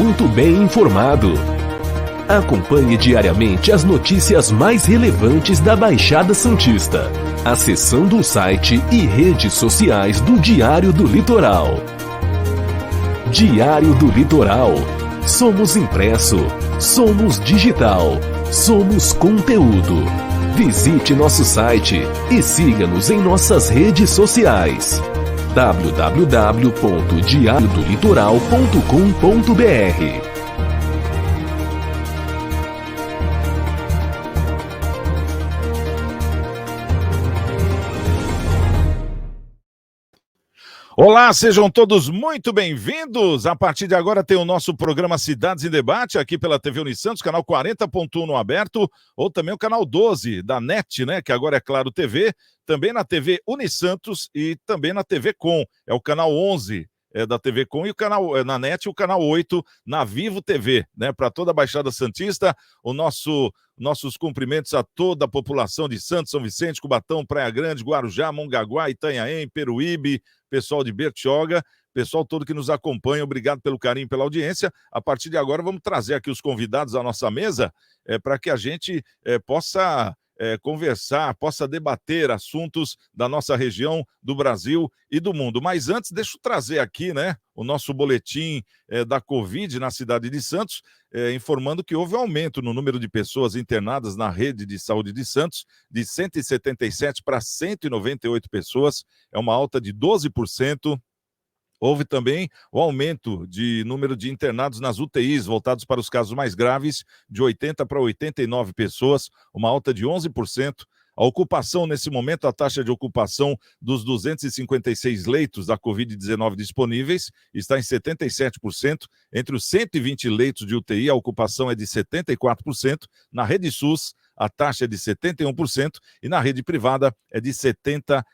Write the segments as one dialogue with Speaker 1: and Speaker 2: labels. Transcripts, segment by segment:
Speaker 1: muito bem informado. Acompanhe diariamente as notícias mais relevantes da Baixada Santista, acessando o site e redes sociais do Diário do Litoral. Diário do Litoral. Somos impresso, somos digital, somos conteúdo. Visite nosso site e siga-nos em nossas redes sociais. www.diariodolitoral.com.br.
Speaker 2: Olá, sejam todos muito bem-vindos. A partir de agora tem o nosso programa Cidades em Debate, aqui pela TV Unisantos, canal 40.1 no aberto, ou também o canal 12 da NET, né, que agora é Claro TV, também na TV Unisantos e também na TV Com, é o canal 11 da TV Com, e o canal na NET, o canal 8 na Vivo TV, né, para toda a Baixada Santista. Nossos cumprimentos a toda a população de Santos, São Vicente, Cubatão, Praia Grande, Guarujá, Mongaguá, Itanhaém, Peruíbe, pessoal de Bertioga, pessoal todo que nos acompanha, obrigado pelo carinho, pela audiência. A partir de agora vamos trazer aqui os convidados à nossa mesa para que a gente possa conversar, possa debater assuntos da nossa região, do Brasil e do mundo. Mas antes, deixa eu trazer aqui, né, o nosso boletim da Covid na cidade de Santos, informando que houve aumento no número de pessoas internadas na rede de saúde de Santos, de 177 para 198 pessoas, é uma alta de 12%. Houve também o aumento de número de internados nas UTIs, voltados para os casos mais graves, de 80 para 89 pessoas, uma alta de 11%. A ocupação, nesse momento, a taxa de ocupação dos 256 leitos da Covid-19 disponíveis está em 77%. Entre os 120 leitos de UTI, a ocupação é de 74%. Na rede SUS, a taxa é de 71% e na rede privada é de 76%.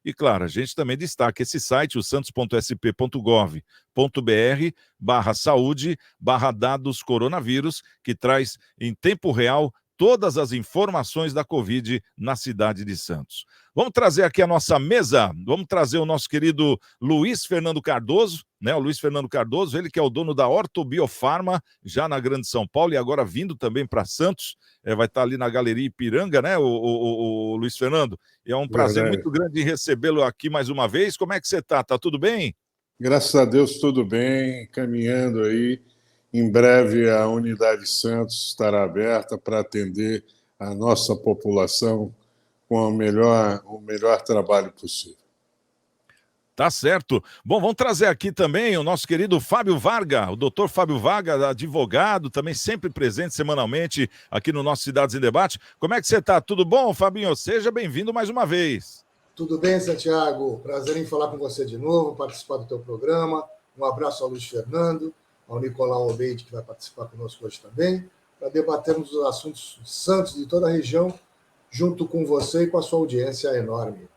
Speaker 2: E claro, a gente também destaca esse site, o santos.sp.gov.br/saúde/dados coronavírus, que traz em tempo real todas as informações da Covid na cidade de Santos. Vamos trazer aqui a nossa mesa, vamos trazer o nosso querido Luiz Fernando Cardoso, né? O Luiz Fernando Cardoso, ele que é o dono da Ortobiofarma, já na Grande São Paulo, e agora vindo também para Santos, vai estar ali na Galeria Ipiranga, né, o Luiz Fernando? E é um prazer muito grande recebê-lo aqui mais uma vez. Como é que você está? Tá tudo bem?
Speaker 3: Graças a Deus, tudo bem, caminhando aí. Em breve a Unidade Santos estará aberta para atender a nossa população com o melhor trabalho possível.
Speaker 2: Tá certo. Bom, vamos trazer aqui também o nosso querido Fábio Varga, o doutor Fábio Varga, advogado, também sempre presente semanalmente aqui no nosso Cidades em Debate. Como é que você está? Tudo bom, Fabinho? Seja bem-vindo mais uma vez.
Speaker 4: Tudo bem, Santiago? Prazer em falar com você de novo, participar do teu programa. Um abraço ao Luiz Fernando, ao Nicolau Obeide, que vai participar conosco hoje também, para debatermos os assuntos de Santos e de toda a região, junto com você e com a sua audiência enorme.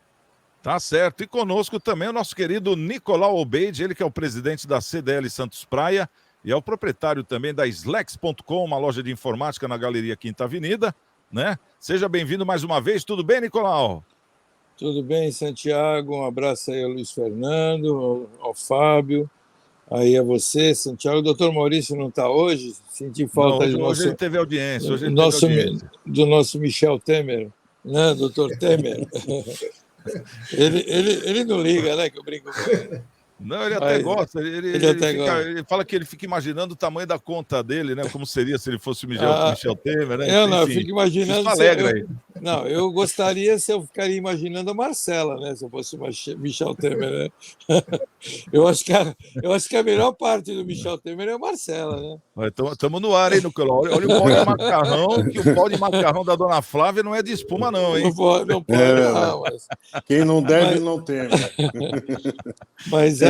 Speaker 2: Tá certo. E conosco também o nosso querido Nicolau Obeide, ele que é o presidente da CDL Santos Praia e é o proprietário também da Slex.com, uma loja de informática na Galeria Quinta Avenida, né? Seja bem-vindo mais uma vez. Tudo bem, Nicolau?
Speaker 5: Tudo bem, Santiago. Um abraço aí ao Luiz Fernando, ao Fábio, aí a você, Santiago. O doutor Maurício não está hoje? Senti falta
Speaker 2: não, hoje ele teve audiência.
Speaker 5: Do nosso Michel Temer, né, doutor Temer? ele não liga, né, que eu brinco com ele.
Speaker 2: Não, ele até gosta. Ele fala que ele fica imaginando o tamanho da conta dele, né? Como seria se ele fosse o Michel Temer, né?
Speaker 5: Eu fico imaginando.
Speaker 2: Isso alegra aí.
Speaker 5: Não, eu gostaria se eu ficaria imaginando a Marcela, né? Se eu fosse o Michel Temer, né? Eu acho que a melhor parte do Michel Temer é a Marcela, né?
Speaker 2: Estamos no ar, hein, Nicolau? Olha o pau de macarrão, que o pau de macarrão da dona Flávia não é de espuma, não, hein?
Speaker 5: Não pode, não. Mas...
Speaker 3: Quem não deve, não teme.
Speaker 5: Mas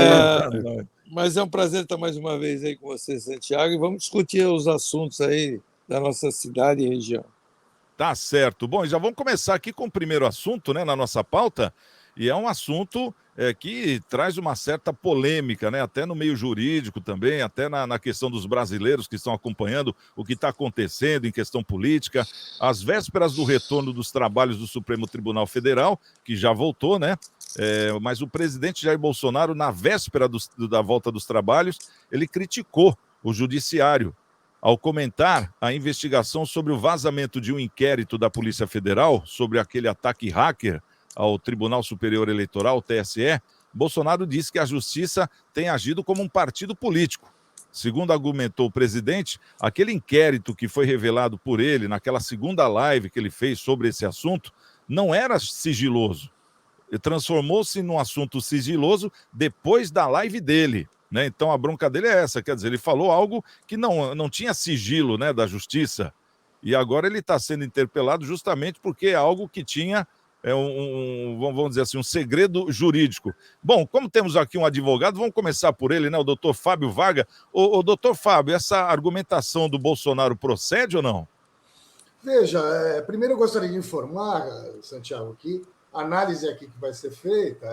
Speaker 5: é um prazer estar mais uma vez aí com você, Santiago, e vamos discutir os assuntos aí da nossa cidade e região.
Speaker 2: Tá certo. Bom, já vamos começar aqui com o primeiro assunto, né, na nossa pauta, e é um assunto que traz uma certa polêmica, né, até no meio jurídico também, até na questão dos brasileiros que estão acompanhando o que está acontecendo em questão política, às vésperas do retorno dos trabalhos do Supremo Tribunal Federal, que já voltou, né, Mas o presidente Jair Bolsonaro, na véspera da volta dos trabalhos, ele criticou o judiciário ao comentar a investigação sobre o vazamento de um inquérito da Polícia Federal sobre aquele ataque hacker ao Tribunal Superior Eleitoral, TSE. Bolsonaro disse que a justiça tem agido como um partido político. Segundo argumentou o presidente, aquele inquérito que foi revelado por ele naquela segunda live que ele fez sobre esse assunto não era sigiloso. Transformou-se num assunto sigiloso depois da live dele, né? Então a bronca dele é essa, quer dizer, ele falou algo que não tinha sigilo, né, da justiça, e agora ele está sendo interpelado justamente porque é algo que tinha, vamos dizer assim, um segredo jurídico. Bom, como temos aqui um advogado, vamos começar por ele, né, o doutor Fábio Varga. O doutor Fábio, essa argumentação do Bolsonaro procede ou não?
Speaker 4: Veja, primeiro eu gostaria de informar, Santiago, que a análise aqui que vai ser feita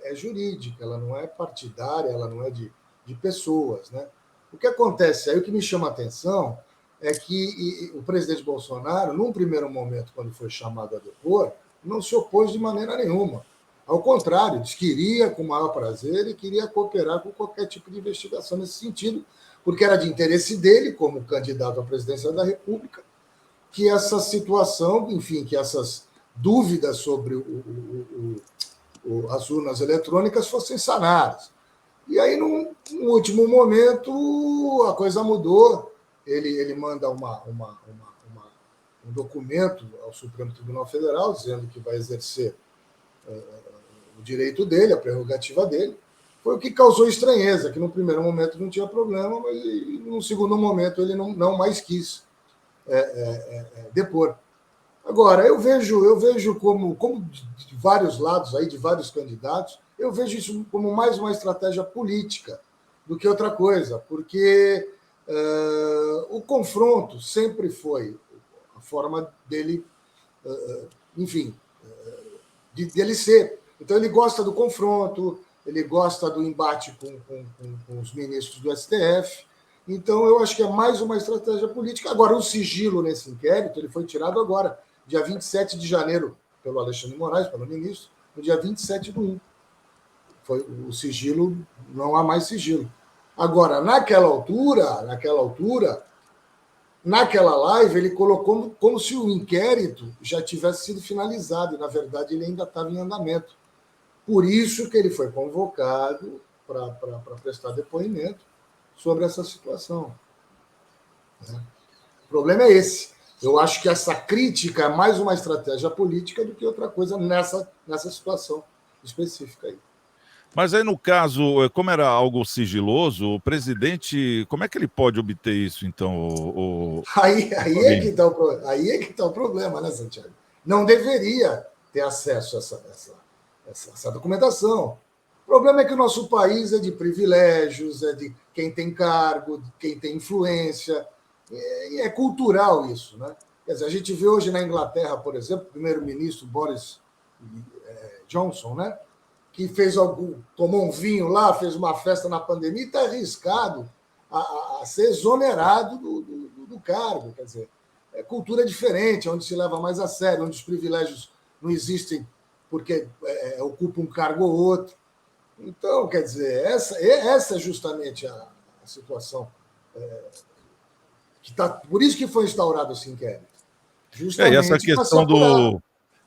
Speaker 4: é jurídica, ela não é partidária, ela não é de pessoas, né? O que acontece aí, o que me chama a atenção é que o presidente Bolsonaro, num primeiro momento, quando foi chamado a depor, não se opôs de maneira nenhuma. Ao contrário, disse que iria com o maior prazer e queria cooperar com qualquer tipo de investigação nesse sentido, porque era de interesse dele, como candidato à presidência da República, que essa situação, enfim, que essas dúvidas sobre as urnas eletrônicas fossem sanadas. E aí, no último momento, a coisa mudou. Ele manda um documento ao Supremo Tribunal Federal dizendo que vai exercer o direito dele, a prerrogativa dele. Foi o que causou estranheza, que no primeiro momento não tinha problema, mas no segundo momento ele não mais quis depor. Agora, eu vejo como de vários lados, aí, de vários candidatos, eu vejo isso como mais uma estratégia política do que outra coisa, porque o confronto sempre foi a forma dele, enfim, dele ser. Então, ele gosta do confronto, ele gosta do embate com os ministros do STF. Então, eu acho que é mais uma estratégia política. Agora, o sigilo nesse inquérito ele foi tirado agora, dia 27 de janeiro, pelo Alexandre de Moraes, pelo ministro, no dia 27/1. Foi o sigilo, não há mais sigilo. Agora, naquela altura, naquela live, ele colocou como se o inquérito já tivesse sido finalizado, e, na verdade, ele ainda estava em andamento. Por isso que ele foi convocado para prestar depoimento sobre essa situação. O problema é esse. Eu acho que essa crítica é mais uma estratégia política do que outra coisa nessa situação específica aí.
Speaker 2: Mas aí, no caso, como era algo sigiloso, o presidente, como é que ele pode obter isso, então? Aí
Speaker 4: é que está o problema, né, Santiago? Não deveria ter acesso a essa documentação. O problema é que o nosso país é de privilégios, é de quem tem cargo, de quem tem influência, e é cultural isso, né? Quer dizer, a gente vê hoje na Inglaterra, por exemplo, o primeiro-ministro Boris Johnson, né? Que tomou um vinho lá, fez uma festa na pandemia e está arriscado a ser exonerado do cargo. Quer dizer, é cultura diferente, onde se leva mais a sério, onde os privilégios não existem porque ocupa um cargo ou outro. Então, quer dizer, essa é justamente a situação que tá. Por isso que foi instaurado esse inquérito. Justamente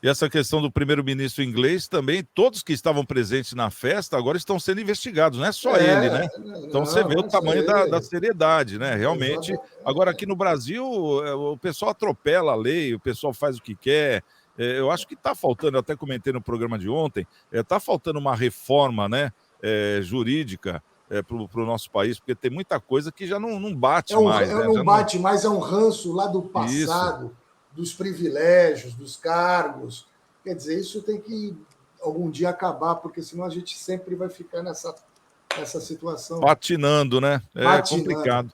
Speaker 2: e essa questão do primeiro-ministro inglês também, todos que estavam presentes na festa agora estão sendo investigados, não é só ele, né? Então você vê o tamanho da seriedade, né? Realmente. Agora, aqui no Brasil, o pessoal atropela a lei, o pessoal faz o que quer. Eu acho que está faltando, eu até comentei no programa de ontem, está faltando uma reforma, né, jurídica para o nosso país, porque tem muita coisa que já não bate mais.
Speaker 4: Não bate mais, é um ranço lá do passado, isso, dos privilégios, dos cargos. Quer dizer, isso tem que algum dia acabar, porque senão a gente sempre vai ficar nessa situação.
Speaker 2: Patinando, né? Complicado.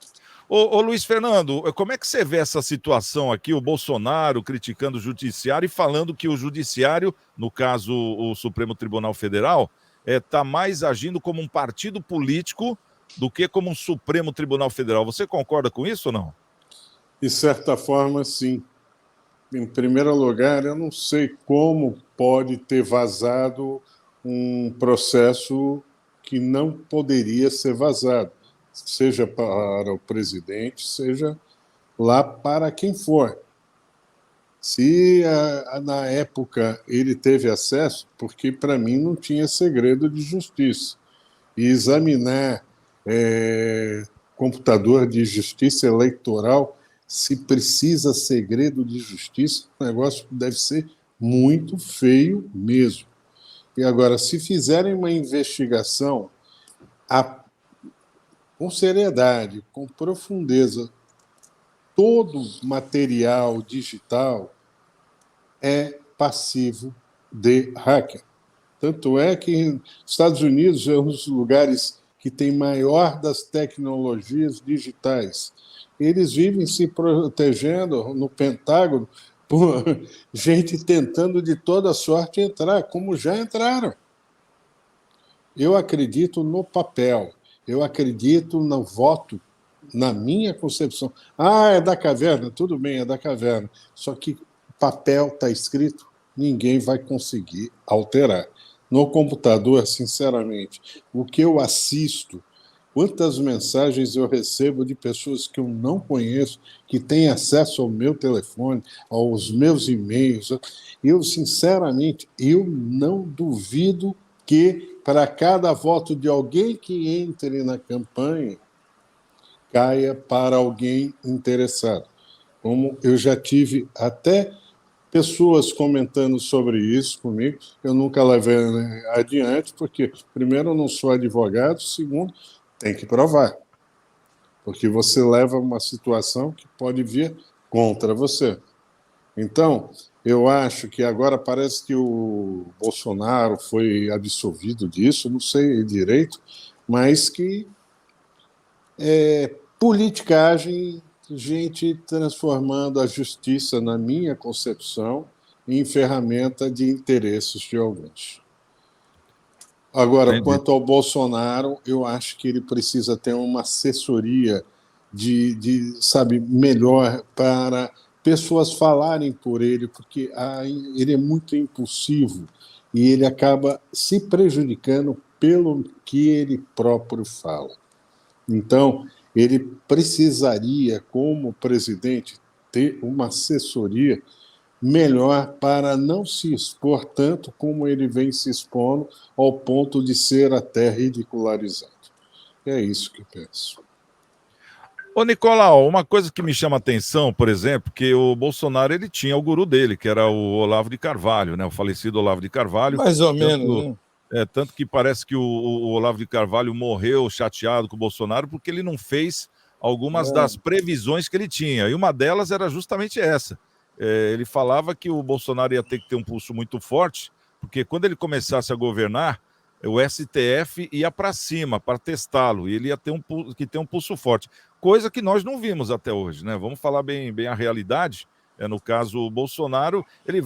Speaker 2: Ô Luiz Fernando, como é que você vê essa situação aqui, o Bolsonaro criticando o judiciário e falando que o judiciário, no caso o Supremo Tribunal Federal, está mais agindo como um partido político do que como um Supremo Tribunal Federal. Você concorda com isso ou não?
Speaker 3: De certa forma, sim. Em primeiro lugar, eu não sei como pode ter vazado um processo que não poderia ser vazado, seja para o presidente, seja lá para quem for. Se na época ele teve acesso, porque para mim não tinha segredo de justiça. E examinar computador de justiça eleitoral, se precisa segredo de justiça, o negócio deve ser muito feio mesmo. E agora, se fizerem uma investigação com seriedade, com profundeza, todo material digital é passivo de hacker. Tanto é que os Estados Unidos é um dos lugares que tem maior das tecnologias digitais. Eles vivem se protegendo no Pentágono por gente tentando de toda sorte entrar, como já entraram. Eu acredito no papel, eu acredito no voto, na minha concepção. É da caverna, tudo bem, é da caverna. Só que papel está escrito, ninguém vai conseguir alterar. No computador, sinceramente, o que eu assisto, quantas mensagens eu recebo de pessoas que eu não conheço, que têm acesso ao meu telefone, aos meus e-mails, eu, sinceramente, eu não duvido que, para cada voto de alguém que entre na campanha, caia para alguém interessado. Como eu já tive até pessoas comentando sobre isso comigo, eu nunca levei adiante, porque, primeiro, eu não sou advogado, segundo, tem que provar, porque você leva uma situação que pode vir contra você. Então, eu acho que agora parece que o Bolsonaro foi absolvido disso, não sei direito, mas que politicagem, gente transformando a justiça, na minha concepção, em ferramenta de interesses de alguns. Agora,
Speaker 2: Entendi.
Speaker 3: quanto ao Bolsonaro, eu acho que ele precisa ter uma assessoria sabe, melhor para pessoas falarem por ele, porque ele é muito impulsivo e ele acaba se prejudicando pelo que ele próprio fala. Então, ele precisaria, como presidente, ter uma assessoria melhor para não se expor tanto como ele vem se expondo, ao ponto de ser até ridicularizado. É isso que eu penso.
Speaker 2: Ô, Nicolau, uma coisa que me chama a atenção, por exemplo, que o Bolsonaro ele tinha o guru dele, que era o Olavo de Carvalho, né? O falecido Olavo de Carvalho.
Speaker 5: Mais ou menos, né?
Speaker 2: Tanto que parece que o Olavo de Carvalho morreu chateado com o Bolsonaro porque ele não fez algumas das previsões que ele tinha. E uma delas era justamente essa. Ele falava que o Bolsonaro ia ter que ter um pulso muito forte, porque quando ele começasse a governar, o STF ia para cima para testá-lo, e ele ia ter que ter um pulso forte. Coisa que nós não vimos até hoje, né? Vamos falar bem a realidade. No caso, o Bolsonaro, ele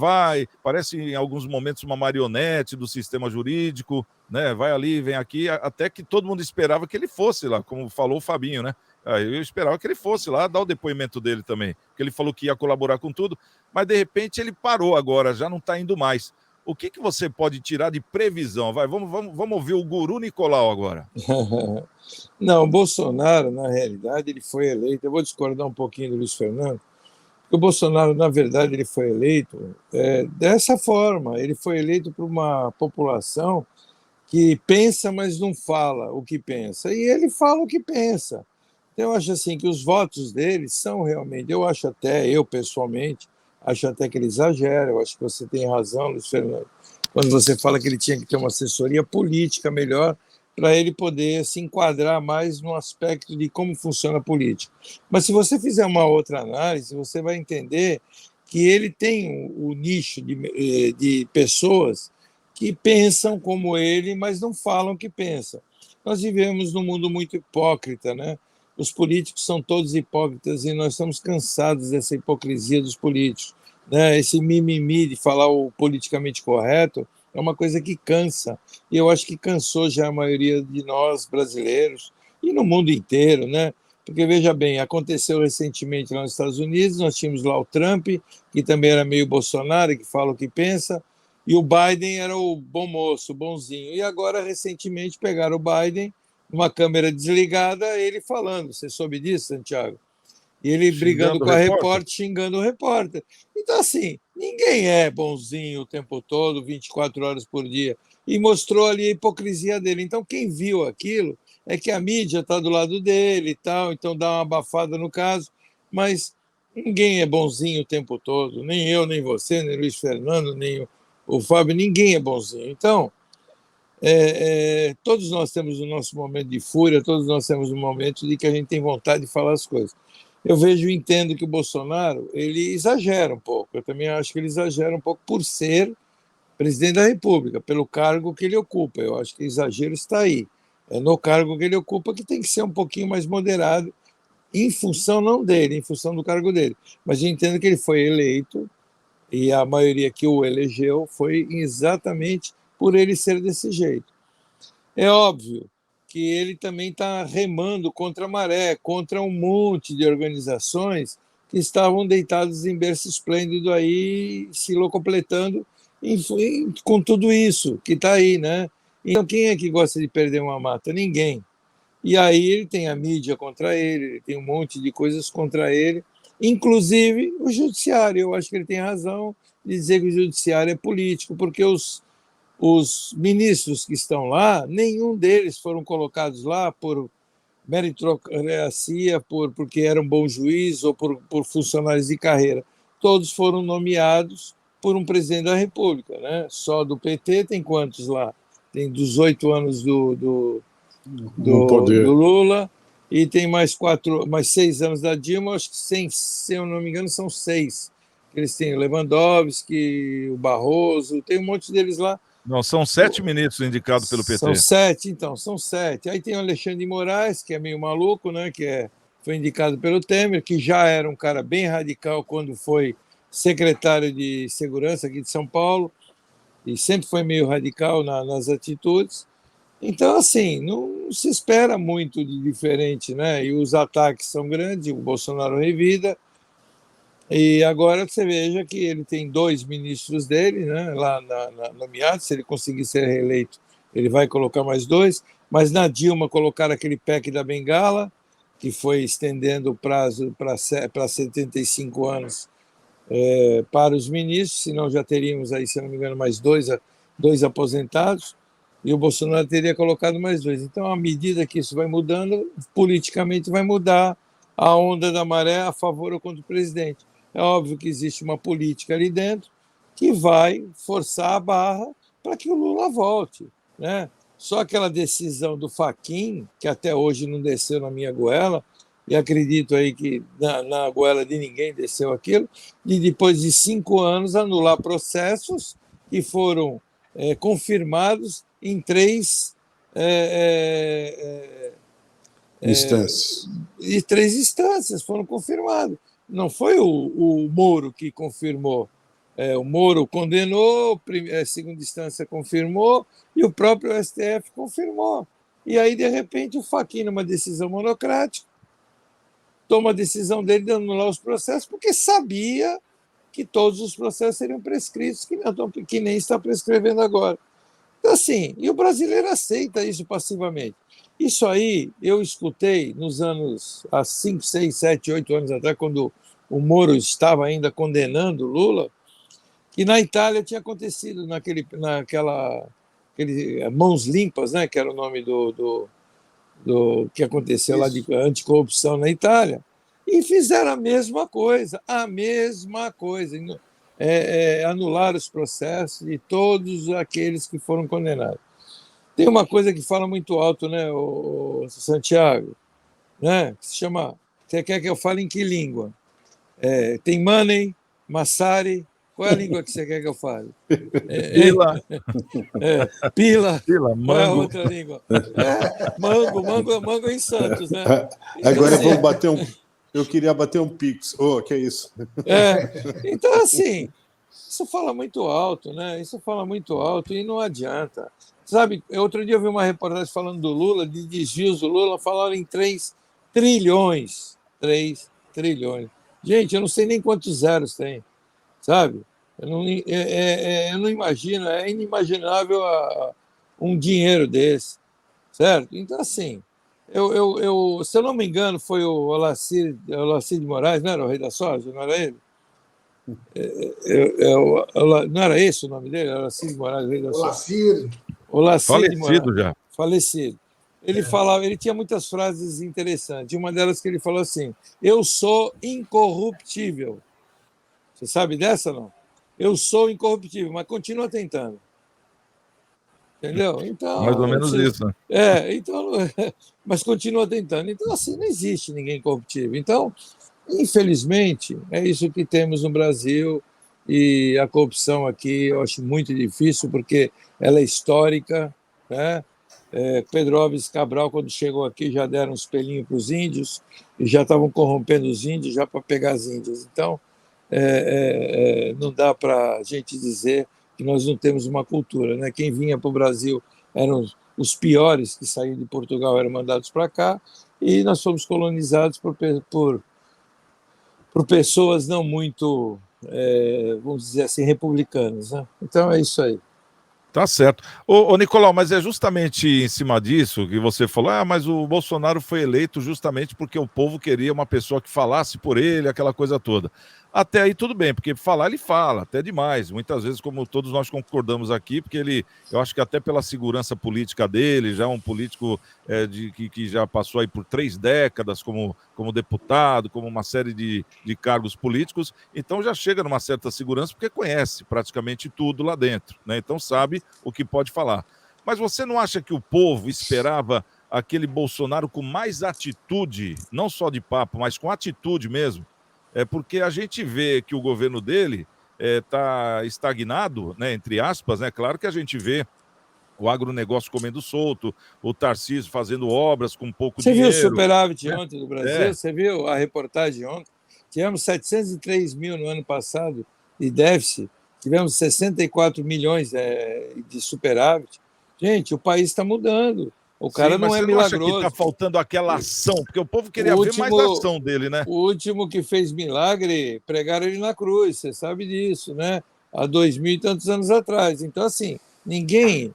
Speaker 2: parece em alguns momentos uma marionete do sistema jurídico, né? Vai ali, vem aqui, até que todo mundo esperava que ele fosse lá, como falou o Fabinho, né? Eu esperava que ele fosse lá dar o depoimento dele também, porque ele falou que ia colaborar com tudo, mas de repente ele parou agora, já não está indo mais. O que você pode tirar de previsão? Vamos ouvir o guru Nicolau agora.
Speaker 5: Não, o Bolsonaro, na realidade, ele foi eleito. Eu vou discordar um pouquinho do Luiz Fernando. O Bolsonaro, na verdade, ele foi eleito dessa forma. Ele foi eleito por uma população que pensa, mas não fala o que pensa. E ele fala o que pensa. Então, eu acho assim que os votos dele são realmente... Eu pessoalmente, acho até que ele exagera. Eu acho que você tem razão, Luiz Fernando, quando você fala que ele tinha que ter uma assessoria política melhor para ele poder se enquadrar mais no aspecto de como funciona a política. Mas se você fizer uma outra análise, você vai entender que ele tem o nicho de pessoas que pensam como ele, mas não falam o que pensam. Nós vivemos num mundo muito hipócrita, né? Os políticos são todos hipócritas e nós estamos cansados dessa hipocrisia dos políticos, né? Esse mimimi de falar o politicamente correto é uma coisa que cansa, e eu acho que cansou já a maioria de nós brasileiros e no mundo inteiro, né? Porque, veja bem, aconteceu recentemente lá nos Estados Unidos, nós tínhamos lá o Trump, que também era meio Bolsonaro, que fala o que pensa, e o Biden era o bom moço, o bonzinho. E agora, recentemente, pegaram o Biden numa câmera desligada, ele falando. Você soube disso, Santiago? E ele brigando
Speaker 2: Xingando o
Speaker 5: com a
Speaker 2: repórter?
Speaker 5: repórter, xingando o repórter. Então, assim, ninguém é bonzinho o tempo todo, 24 horas por dia. E mostrou ali a hipocrisia dele. Então, quem viu aquilo é que a mídia está do lado dele e tal, então dá uma abafada no caso, mas ninguém é bonzinho o tempo todo, nem eu, nem você, nem Luiz Fernando, nem o Fábio, ninguém é bonzinho. Então, todos nós temos o nosso momento de fúria, todos nós temos um momento de que a gente tem vontade de falar as coisas. Eu vejo e entendo que o Bolsonaro ele exagera um pouco. Eu também acho que ele exagera um pouco por ser presidente da República, pelo cargo que ele ocupa. Eu acho que o exagero está aí. É no cargo que ele ocupa que tem que ser um pouquinho mais moderado, em função não dele, em função do cargo dele. Mas eu entendo que ele foi eleito e a maioria que o elegeu foi exatamente por ele ser desse jeito. É óbvio que ele também está remando contra a maré, contra um monte de organizações que estavam deitados em berço esplêndido aí, se locupletando com tudo isso que está aí, né? Então, quem é que gosta de perder uma mata? Ninguém. E aí ele tem a mídia contra ele, ele tem um monte de coisas contra ele, inclusive o judiciário. Eu acho que ele tem razão de dizer que o judiciário é político, porque os ministros que estão lá, nenhum deles foram colocados lá por meritocracia, porque era um bom juiz ou por funcionários de carreira. Todos foram nomeados por um presidente da República, né? Só do PT tem quantos lá? Tem 18 anos do Lula e tem mais 6 anos da Dilma, acho que se eu não me engano são 6. Eles têm o Lewandowski, o Barroso, tem um monte deles lá.
Speaker 2: Não, são 7 ministros indicados pelo PT.
Speaker 5: São 7, então, são 7. Aí tem o Alexandre de Moraes, que é meio maluco, né? Foi indicado pelo Temer, que já era um cara bem radical quando foi secretário de Segurança aqui de São Paulo, e sempre foi meio radical nas atitudes. Então, assim, não se espera muito de diferente, né? E os ataques são grandes, o Bolsonaro revida. E agora você veja que ele tem 2 ministros dele, né, lá nomeados. Se ele conseguir ser reeleito, ele vai colocar mais 2. Mas na Dilma colocaram aquele PEC da Bengala, que foi estendendo o prazo para 75 anos para os ministros, senão já teríamos aí, se não me engano, mais dois aposentados, e o Bolsonaro teria colocado mais 2. Então, à medida que isso vai mudando, politicamente vai mudar a onda da maré a favor ou contra o presidente. É óbvio que existe uma política ali dentro que vai forçar a barra para que o Lula volte, né? Só aquela decisão do Fachin, que até hoje não desceu na minha goela, e acredito aí que na goela de ninguém desceu aquilo, de depois de 5 anos anular processos que foram confirmados em 3
Speaker 3: instâncias.
Speaker 5: E 3 instâncias foram confirmadas. Não foi o Moro que confirmou. O Moro condenou, a segunda instância confirmou, e o próprio STF confirmou. E aí, de repente, o Fachin, numa decisão monocrática, toma a decisão dele de anular os processos, porque sabia que todos os processos seriam prescritos, que nem está prescrevendo agora. Então, assim, e o brasileiro aceita isso passivamente. Isso aí eu escutei nos anos, há 5, 6, 7, 8 anos atrás, quando o Moro estava ainda condenando Lula, que na Itália tinha acontecido naquela Mãos Limpas, né, que era o nome do que aconteceu lá de anticorrupção na Itália, e fizeram a mesma coisa, anular os processos de todos aqueles que foram condenados. Tem uma coisa que fala muito alto, né, o Santiago, né, que se chama, você quer que eu fale em que língua? Tem Money, Massari, qual é a língua que você quer que eu fale?
Speaker 2: Pila.
Speaker 5: Pila.
Speaker 2: Mango.
Speaker 5: Qual é a outra língua? Mango em Santos, né?
Speaker 3: Então, agora assim, vamos bater eu queria bater um pix. Que é isso?
Speaker 5: Então, assim, isso fala muito alto, né? Isso fala muito alto e não adianta. Sabe, outro dia eu vi uma reportagem falando do Lula, de desvios do Lula, falaram em 3 trilhões. 3 trilhões. Gente, eu não sei nem quantos zeros tem, sabe? Eu não imagino, é inimaginável um dinheiro desse, certo? Então, assim, se eu não me engano, foi o Olacir de Moraes, não era o rei da soja, não era ele? Não era esse o nome dele? Olacir de Moraes, rei da soja.
Speaker 4: Olacir.
Speaker 5: Olacir de Moraes.
Speaker 2: Falecido já.
Speaker 5: Falecido. Ele falava, ele tinha muitas frases interessantes. Uma delas que ele falou assim: eu sou incorruptível. Você sabe dessa, não? Eu sou incorruptível, mas continua tentando. Entendeu? Então,
Speaker 2: Mais ou menos isso, né?
Speaker 5: Então, mas continua tentando. Então, assim, não existe ninguém incorruptível. Então, infelizmente, é isso que temos no Brasil, e a corrupção aqui eu acho muito difícil, porque ela é histórica, né? Pedro Álvares Cabral, quando chegou aqui, já deram um espelhinho para os índios, e já estavam corrompendo os índios já para pegar as índias. Então, não dá para a gente dizer que nós não temos uma cultura, né? Quem vinha para o Brasil eram os piores que saíram de Portugal, eram mandados para cá, e nós fomos colonizados por pessoas não muito, vamos dizer assim, republicanas, né? Então é isso aí.
Speaker 2: Tá certo. Ô, Nicolau, mas é justamente em cima disso que você falou, mas o Bolsonaro foi eleito justamente porque o povo queria uma pessoa que falasse por ele, aquela coisa toda. Até aí tudo bem, porque falar ele fala, até demais. Muitas vezes, como todos nós concordamos aqui, porque eu acho que até pela segurança política dele, já um político que já passou aí por 3 décadas como deputado, como uma série de cargos políticos, então já chega numa certa segurança, porque conhece praticamente tudo lá dentro, né? Então sabe o que pode falar. Mas você não acha que o povo esperava aquele Bolsonaro com mais atitude, não só de papo, mas com atitude mesmo? Porque a gente vê que o governo dele está estagnado, né, entre aspas, né? Claro que a gente vê o agronegócio comendo solto, o Tarcísio fazendo obras com pouco
Speaker 5: Você
Speaker 2: dinheiro.
Speaker 5: viu o superávit
Speaker 2: né?
Speaker 5: ontem do Brasil? Você viu a reportagem ontem? Tivemos 703 mil no ano passado de déficit, tivemos 64 milhões de superávit. Gente, o país está mudando. O cara
Speaker 2: Sim, mas
Speaker 5: não é
Speaker 2: você não acha que
Speaker 5: milagroso.
Speaker 2: está faltando aquela ação? Porque o povo queria ver mais ação dele, né?
Speaker 5: O último que fez milagre, pregaram ele na cruz, você sabe disso, né? Há 2000 e tantos anos atrás. Então, assim, ninguém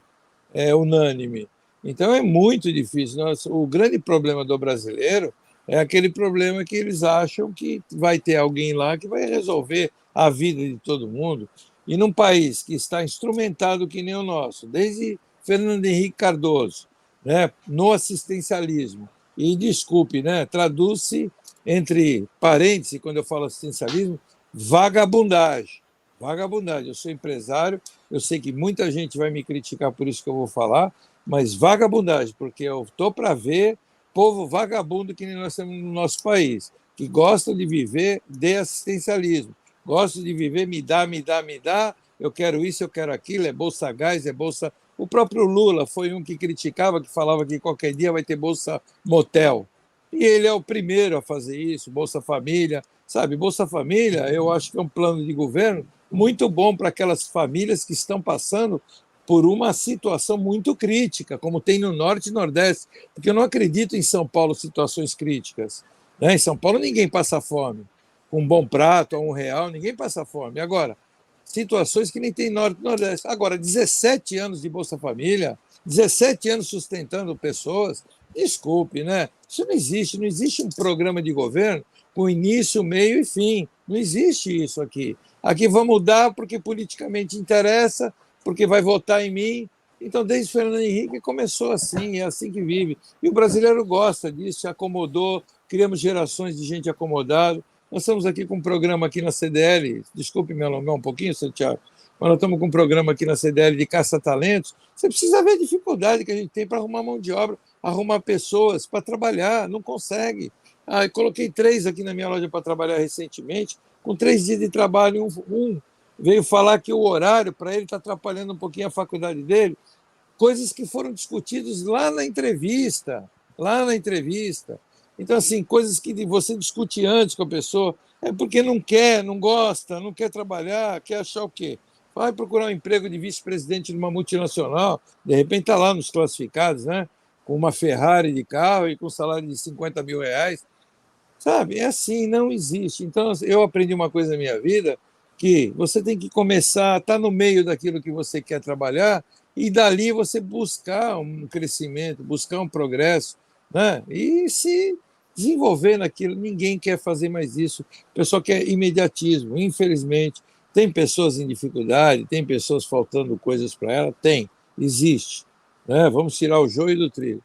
Speaker 5: é unânime. Então, é muito difícil. O grande problema do brasileiro é aquele problema que eles acham que vai ter alguém lá que vai resolver a vida de todo mundo. E num país que está instrumentado que nem o nosso, desde Fernando Henrique Cardoso, né, no assistencialismo. E desculpe, né, traduz-se entre parênteses, quando eu falo assistencialismo, vagabundagem. Vagabundagem. Eu sou empresário, eu sei que muita gente vai me criticar por isso que eu vou falar, mas vagabundagem, porque eu estou para ver povo vagabundo que nem nós temos no nosso país, que gosta de viver de assistencialismo, gosta de viver me dá, eu quero isso, eu quero aquilo, é Bolsa Gás, é Bolsa... O próprio Lula foi um que criticava, que falava que qualquer dia vai ter Bolsa Motel. E ele é o primeiro a fazer isso, Bolsa Família. Sabe, Bolsa Família, eu acho que é um plano de governo muito bom para aquelas famílias que estão passando por uma situação muito crítica, como tem no Norte e Nordeste. Porque eu não acredito em São Paulo situações críticas. Né? Em São Paulo ninguém passa fome. Com um bom prato, a R$1, ninguém passa fome. Agora, situações que nem tem Norte e Nordeste. Agora, 17 anos de Bolsa Família, 17 anos sustentando pessoas, desculpe, né? Isso não existe. Não existe um programa de governo com início, meio e fim. Não existe isso aqui. Aqui vamos mudar porque politicamente interessa, porque vai votar em mim. Então, desde Fernando Henrique começou assim, é assim que vive. E o brasileiro gosta disso, se acomodou, criamos gerações de gente acomodada. Nós estamos aqui com um programa aqui na CDL, desculpe me alongar um pouquinho, Santiago, mas nós estamos com um programa aqui na CDL de caça-talentos. Você precisa ver a dificuldade que a gente tem para arrumar mão de obra, arrumar pessoas para trabalhar, não consegue. Eu coloquei 3 aqui na minha loja para trabalhar recentemente, com 3 dias de trabalho, um veio falar que o horário para ele está atrapalhando um pouquinho a faculdade dele, coisas que foram discutidas lá na entrevista. Então, assim, coisas que você discute antes com a pessoa, é porque não quer, não gosta, não quer trabalhar, quer achar o quê? Vai procurar um emprego de vice-presidente numa multinacional, de repente está lá nos classificados, né? Com uma Ferrari de carro e com um salário de R$50 mil. Sabe? É assim, não existe. Então, eu aprendi uma coisa na minha vida, que você tem que começar, estar no meio daquilo que você quer trabalhar e dali você buscar um crescimento, buscar um progresso, né? E se desenvolver naquilo. Ninguém quer fazer mais isso. O pessoal quer imediatismo, infelizmente. Tem pessoas em dificuldade, tem pessoas faltando coisas para ela? Tem, existe. Né? Vamos tirar o joio do trigo.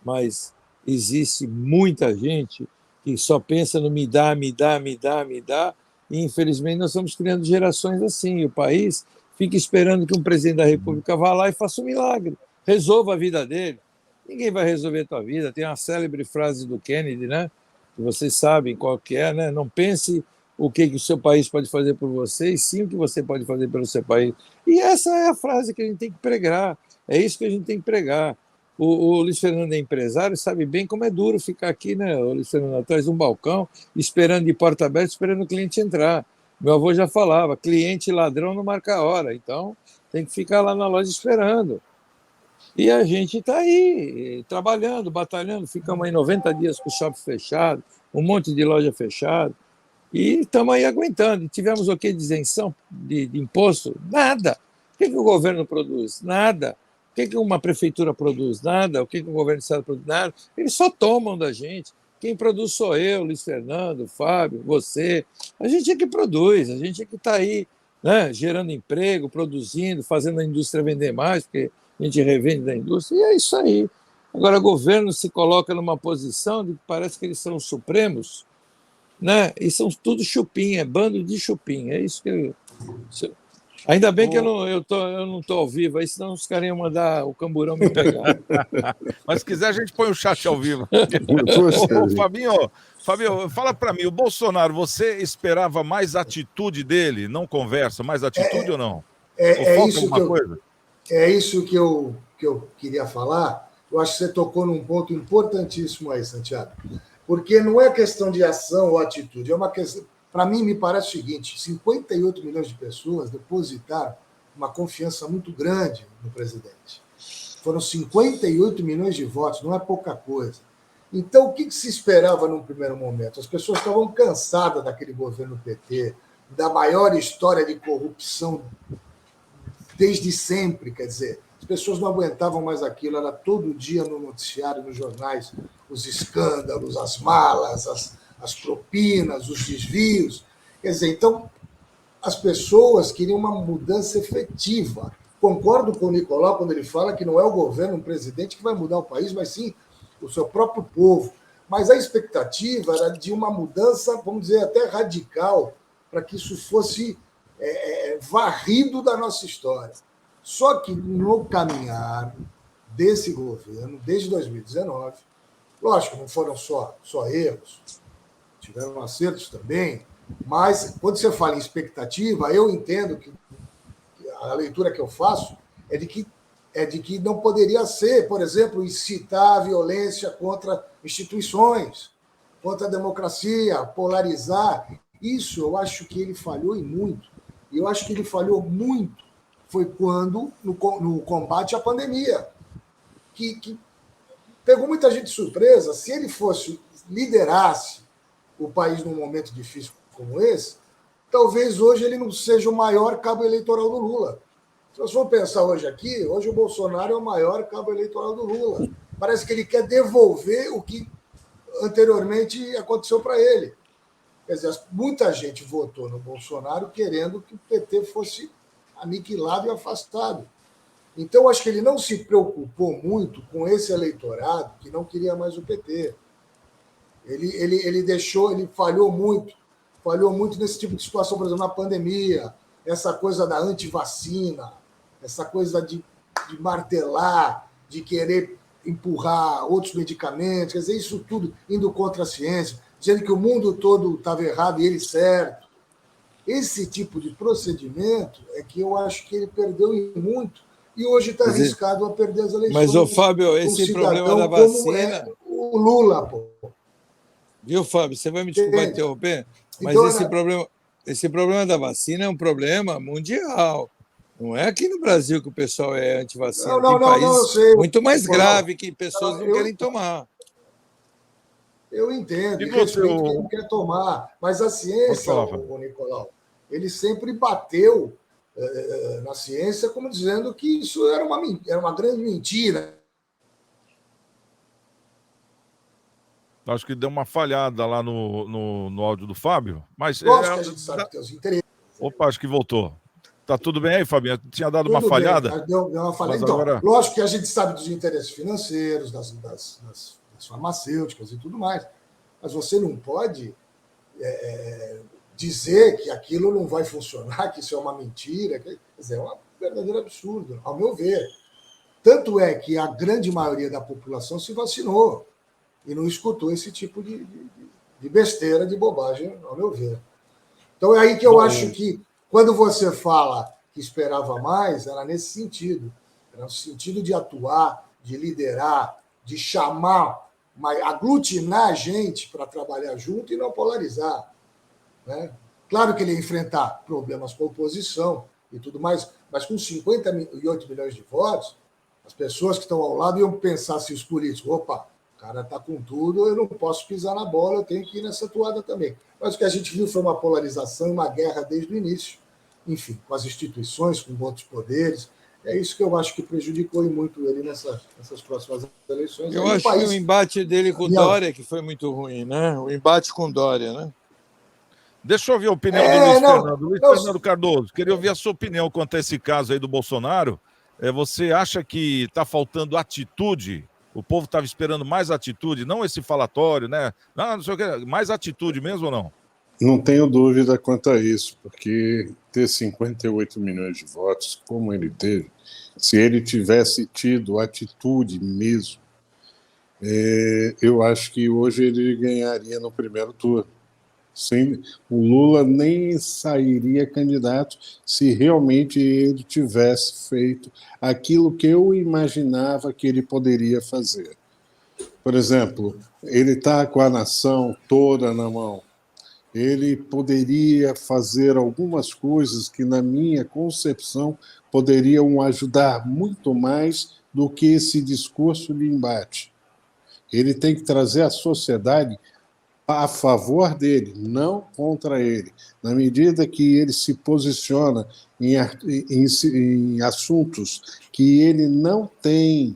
Speaker 5: Mas existe muita gente que só pensa no me dá, me dá, me dá, me dá, e infelizmente nós estamos criando gerações assim. E o país fica esperando que um presidente da República vá lá e faça um milagre, resolva a vida dele. Ninguém vai resolver a tua vida. Tem uma célebre frase do Kennedy, né? Que vocês sabem qual que é, né? Não pense o que o seu país pode fazer por você, e sim o que você pode fazer pelo seu país. E essa é a frase que a gente tem que pregar. É isso que a gente tem que pregar. O Luiz Fernando é empresário, sabe bem como é duro ficar aqui, né? O Luiz Fernando atrás de um balcão, esperando de porta aberta, esperando o cliente entrar. Meu avô já falava, cliente e ladrão não marca hora, então tem que ficar lá na loja esperando. E a gente está aí, trabalhando, batalhando, ficamos aí 90 dias com o shopping fechado, um monte de loja fechada, e estamos aí aguentando. E tivemos o que de isenção de imposto? Nada. O que o governo produz? Nada. O que uma prefeitura produz? Nada. O que o governo do estado produz? Nada. Eles só tomam da gente. Quem produz sou eu, Luiz Fernando, Fábio, você. A gente é que produz, a gente é que está aí, né, gerando emprego, produzindo, fazendo a indústria vender mais, porque a gente revende da indústria, e é isso aí. Agora, o governo se coloca numa posição de que parece que eles são os supremos, né? E são tudo chupim, é bando de chupim. É isso que ainda bem que eu não estou ao vivo, aí senão os caras iam mandar o camburão me pegar.
Speaker 2: Mas se quiser, a gente põe o chat ao vivo. Ô, Fabinho, fala para mim, o Bolsonaro, você esperava mais atitude dele, não conversa, mais atitude ou não?
Speaker 4: É isso que eu queria falar. Eu acho que você tocou num ponto importantíssimo aí, Santiago. Porque não é questão de ação ou atitude, é uma questão. Para mim, me parece o seguinte: 58 milhões de pessoas depositaram uma confiança muito grande no presidente. Foram 58 milhões de votos, não é pouca coisa. Então, o que se esperava num primeiro momento? As pessoas estavam cansadas daquele governo PT, da maior história de corrupção desde sempre, quer dizer, as pessoas não aguentavam mais aquilo, era todo dia no noticiário, nos jornais, os escândalos, as malas, as propinas, os desvios. Quer dizer, então, as pessoas queriam uma mudança efetiva. Concordo com o Nicolau quando ele fala que não é o governo, um presidente que vai mudar o país, mas sim o seu próprio povo. Mas a expectativa era de uma mudança, vamos dizer, até radical, para que isso fosse varrido da nossa história. Só que no caminhar desse governo, desde 2019, lógico, não foram só erros, tiveram acertos também, mas quando você fala em expectativa, eu entendo que a leitura que eu faço é de que não poderia ser, por exemplo, incitar a violência contra instituições, contra a democracia, polarizar. Isso eu acho que ele falhou em muito. E eu acho que ele falhou muito foi quando, no combate à pandemia, que pegou muita gente de surpresa. Se ele liderasse o país num momento difícil como esse, talvez hoje ele não seja o maior cabo eleitoral do Lula. Se nós formos pensar hoje o Bolsonaro é o maior cabo eleitoral do Lula. Parece que ele quer devolver o que anteriormente aconteceu para ele. Quer dizer, muita gente votou no Bolsonaro querendo que o PT fosse aniquilado e afastado. Então, acho que ele não se preocupou muito com esse eleitorado que não queria mais o PT. Ele falhou muito nesse tipo de situação, por exemplo, na pandemia, essa coisa da antivacina, essa coisa de martelar, de querer empurrar outros medicamentos, quer dizer, isso tudo indo contra a ciência, dizendo que o mundo todo estava errado e ele certo. Esse tipo de procedimento é que eu acho que ele perdeu muito e hoje está arriscado a perder as eleições.
Speaker 5: Mas, ô Fábio, esse problema da vacina...
Speaker 4: o Lula, pô.
Speaker 5: Viu, Fábio? Você vai me desculpar interromper, mas então, esse problema da vacina é um problema mundial. Não é aqui no Brasil que o pessoal é antivacina. Tem países muito mais grave que pessoas não querem tomar.
Speaker 4: Eu entendo, e respeito quem não quer tomar, mas a ciência, Nicolau, ele sempre bateu na ciência como dizendo que isso era uma grande mentira.
Speaker 2: Acho que deu uma falhada lá no áudio do Fábio, mas...
Speaker 4: Lógico que a gente sabe que tem os interesses.
Speaker 2: Opa, acho que voltou. Tá tudo bem aí, Fabinho? Tinha dado uma
Speaker 4: Tudo
Speaker 2: falhada?
Speaker 4: bem, deu uma falhada. Então,
Speaker 2: agora...
Speaker 4: lógico que a gente sabe dos interesses financeiros, das farmacêuticas e tudo mais, mas você não pode dizer que aquilo não vai funcionar, que isso é uma mentira. Quer dizer, é um verdadeiro absurdo, ao meu ver. Tanto é que a grande maioria da população se vacinou e não escutou esse tipo de besteira, de bobagem, ao meu ver. Então é aí que eu acho que, quando você fala que esperava mais, era nesse sentido. Era no sentido de atuar, de liderar, de chamar, aglutinar a gente para trabalhar junto e não polarizar. Né? Claro que ele ia enfrentar problemas com a oposição e tudo mais, mas com 58 milhões de votos, as pessoas que estão ao lado iam pensar se os políticos, opa, o cara está com tudo, eu não posso pisar na bola, eu tenho que ir nessa toada também. Mas o que a gente viu foi uma polarização, uma guerra desde o início, enfim, com as instituições, com outros poderes. É isso que eu acho que prejudicou muito ele nessas próximas eleições.
Speaker 5: Eu acho que o embate dele com o Dória que foi muito ruim, né? O embate com o Dória, né?
Speaker 2: Deixa eu ouvir a opinião do Luiz Fernando. Fernando Cardoso, queria ouvir a sua opinião quanto a esse caso aí do Bolsonaro. Você acha que está faltando atitude? O povo estava esperando mais atitude, não esse falatório, né? Não sei o que, mais atitude mesmo ou não?
Speaker 3: Não tenho dúvida quanto a isso, porque ter 58 milhões de votos, como ele teve, se ele tivesse tido atitude mesmo, eu acho que hoje ele ganharia no primeiro turno. O Lula nem sairia candidato se realmente ele tivesse feito aquilo que eu imaginava que ele poderia fazer. Por exemplo, ele está com a nação toda na mão. Ele poderia fazer algumas coisas que, na minha concepção, poderiam ajudar muito mais do que esse discurso de embate. Ele tem que trazer a sociedade a favor dele, não contra ele. Na medida que ele se posiciona em assuntos que ele não tem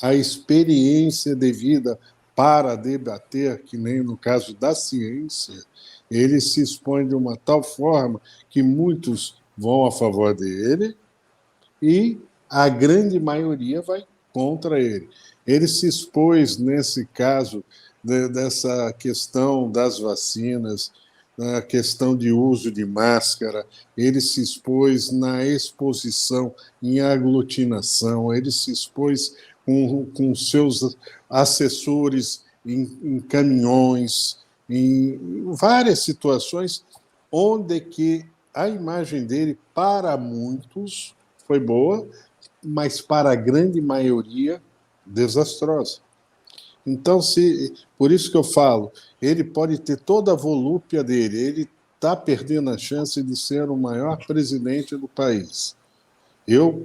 Speaker 3: a experiência devida para debater, que nem no caso da ciência, ele se expõe de uma tal forma que muitos vão a favor dele e a grande maioria vai contra ele. Ele se expôs, nesse caso, dessa questão das vacinas, na questão de uso de máscara, ele se expôs na exposição em aglutinação, ele se expôs com seus assessores em caminhões, em várias situações onde que a imagem dele, para muitos, foi boa, mas para a grande maioria, desastrosa. Então, por isso que eu falo, ele pode ter toda a volúpia dele, ele está perdendo a chance de ser o maior presidente do país.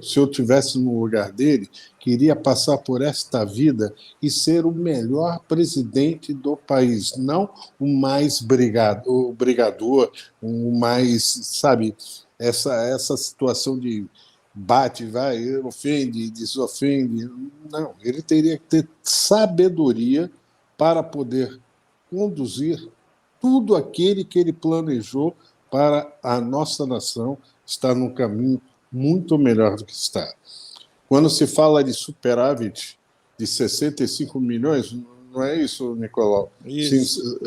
Speaker 3: Se eu tivesse no lugar dele, queria passar por esta vida e ser o melhor presidente do país, não o mais brigador, o mais, sabe, essa situação de bate, vai, ofende, desofende. Não, ele teria que ter sabedoria para poder conduzir tudo aquele que ele planejou para a nossa nação estar num caminho muito melhor do que está. Quando se fala de superávit de 65 milhões, não é isso, Nicolau?
Speaker 5: Isso.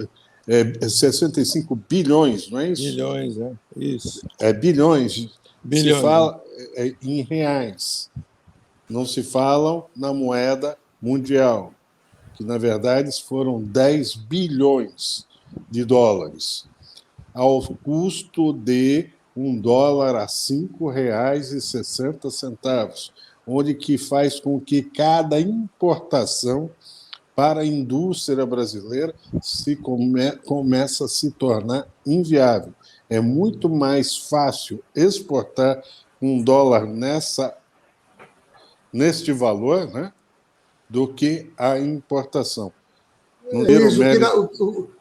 Speaker 3: 65 bilhões, não é isso?
Speaker 5: Bilhões, é. Isso.
Speaker 3: Bilhões.
Speaker 5: Bilhões.
Speaker 3: Se fala em reais, não se fala na moeda mundial, que na verdade foram 10 bilhões de dólares, ao custo de $1 a R$ 5,60, onde que faz com que cada importação para a indústria brasileira começa a se tornar inviável. É muito mais fácil exportar $1 neste valor, né, do que a importação.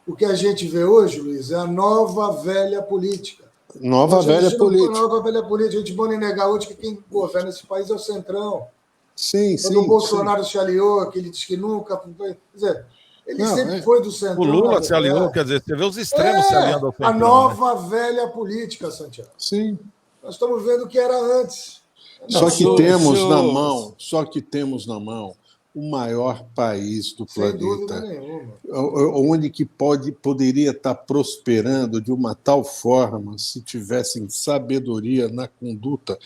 Speaker 4: O que a gente vê hoje, Luiz, é a nova velha política.
Speaker 3: Nova velha política.
Speaker 4: Nova velha política. A gente pode negar hoje que quem governa esse país é o Centrão.
Speaker 3: Sim,
Speaker 4: Quando o Bolsonaro se aliou, que ele disse que nunca... Quer dizer, ele sempre foi do Centrão.
Speaker 2: O Lula se aliou, quer dizer, você vê os extremos se aliando ao Centrão.
Speaker 4: A nova velha política, Santiago.
Speaker 3: Sim.
Speaker 4: Nós estamos vendo o que era antes.
Speaker 3: Só que temos na mão o maior país do planeta. Sem dúvida nenhuma. Onde que poderia estar prosperando de uma tal forma se tivessem sabedoria na conduta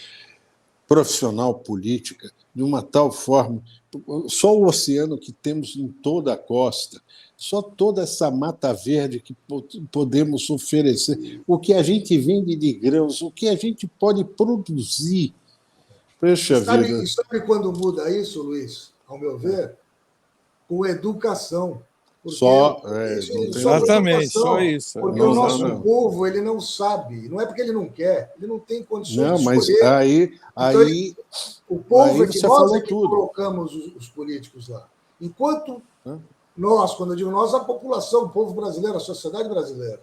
Speaker 3: profissional política, de uma tal forma. Só o oceano que temos em toda a costa, só toda essa mata verde que podemos oferecer, o que a gente vende de grãos, o que a gente pode produzir. Puxa vida.
Speaker 4: Sabe quando muda isso, Luiz? Ao meu ver, com educação.
Speaker 5: Exatamente, só isso.
Speaker 4: Porque o nosso povo, ele não sabe, não é porque ele não quer, ele não tem condições de
Speaker 3: escolher.
Speaker 4: O povo é que nós é que colocamos os políticos lá. Enquanto nós, quando eu digo nós, a população, o povo brasileiro, a sociedade brasileira.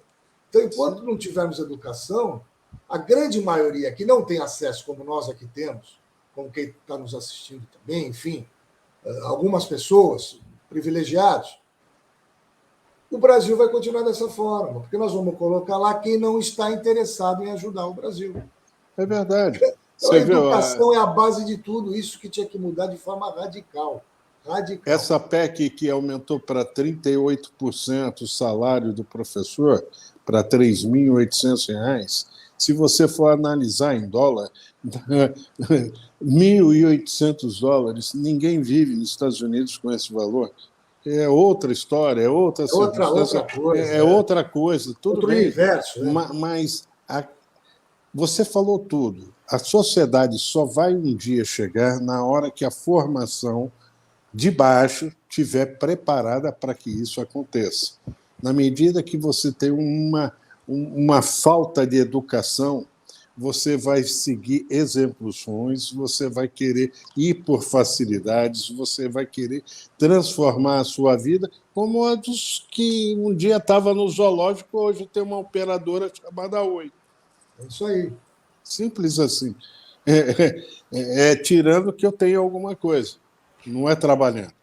Speaker 4: Então, enquanto não tivermos educação, a grande maioria que não tem acesso, como nós aqui temos, como quem está nos assistindo também, enfim, algumas pessoas privilegiadas, o Brasil vai continuar dessa forma, porque nós vamos colocar lá quem não está interessado em ajudar o Brasil.
Speaker 3: É verdade.
Speaker 4: Então, a educação é a base de tudo isso que tinha que mudar de forma radical.
Speaker 3: Essa PEC que aumentou para 38% o salário do professor, para R$ 3.800, se você for analisar em dólar, $1.800, ninguém vive nos Estados Unidos com esse valor. É outra história, é outra
Speaker 4: coisa.
Speaker 3: É outra coisa. Tudo
Speaker 4: outro
Speaker 3: bem.
Speaker 4: Universo, né?
Speaker 3: Mas você falou tudo. A sociedade só vai um dia chegar na hora que a formação de baixo estiver preparada para que isso aconteça. Na medida que você tem uma falta de educação, você vai seguir exemplos ruins, você vai querer ir por facilidades, você vai querer transformar a sua vida como a dos que um dia estava no zoológico, hoje tem uma operadora chamada Oi.
Speaker 4: É isso aí.
Speaker 3: Simples assim. Tirando que eu tenho alguma coisa, não é trabalhando.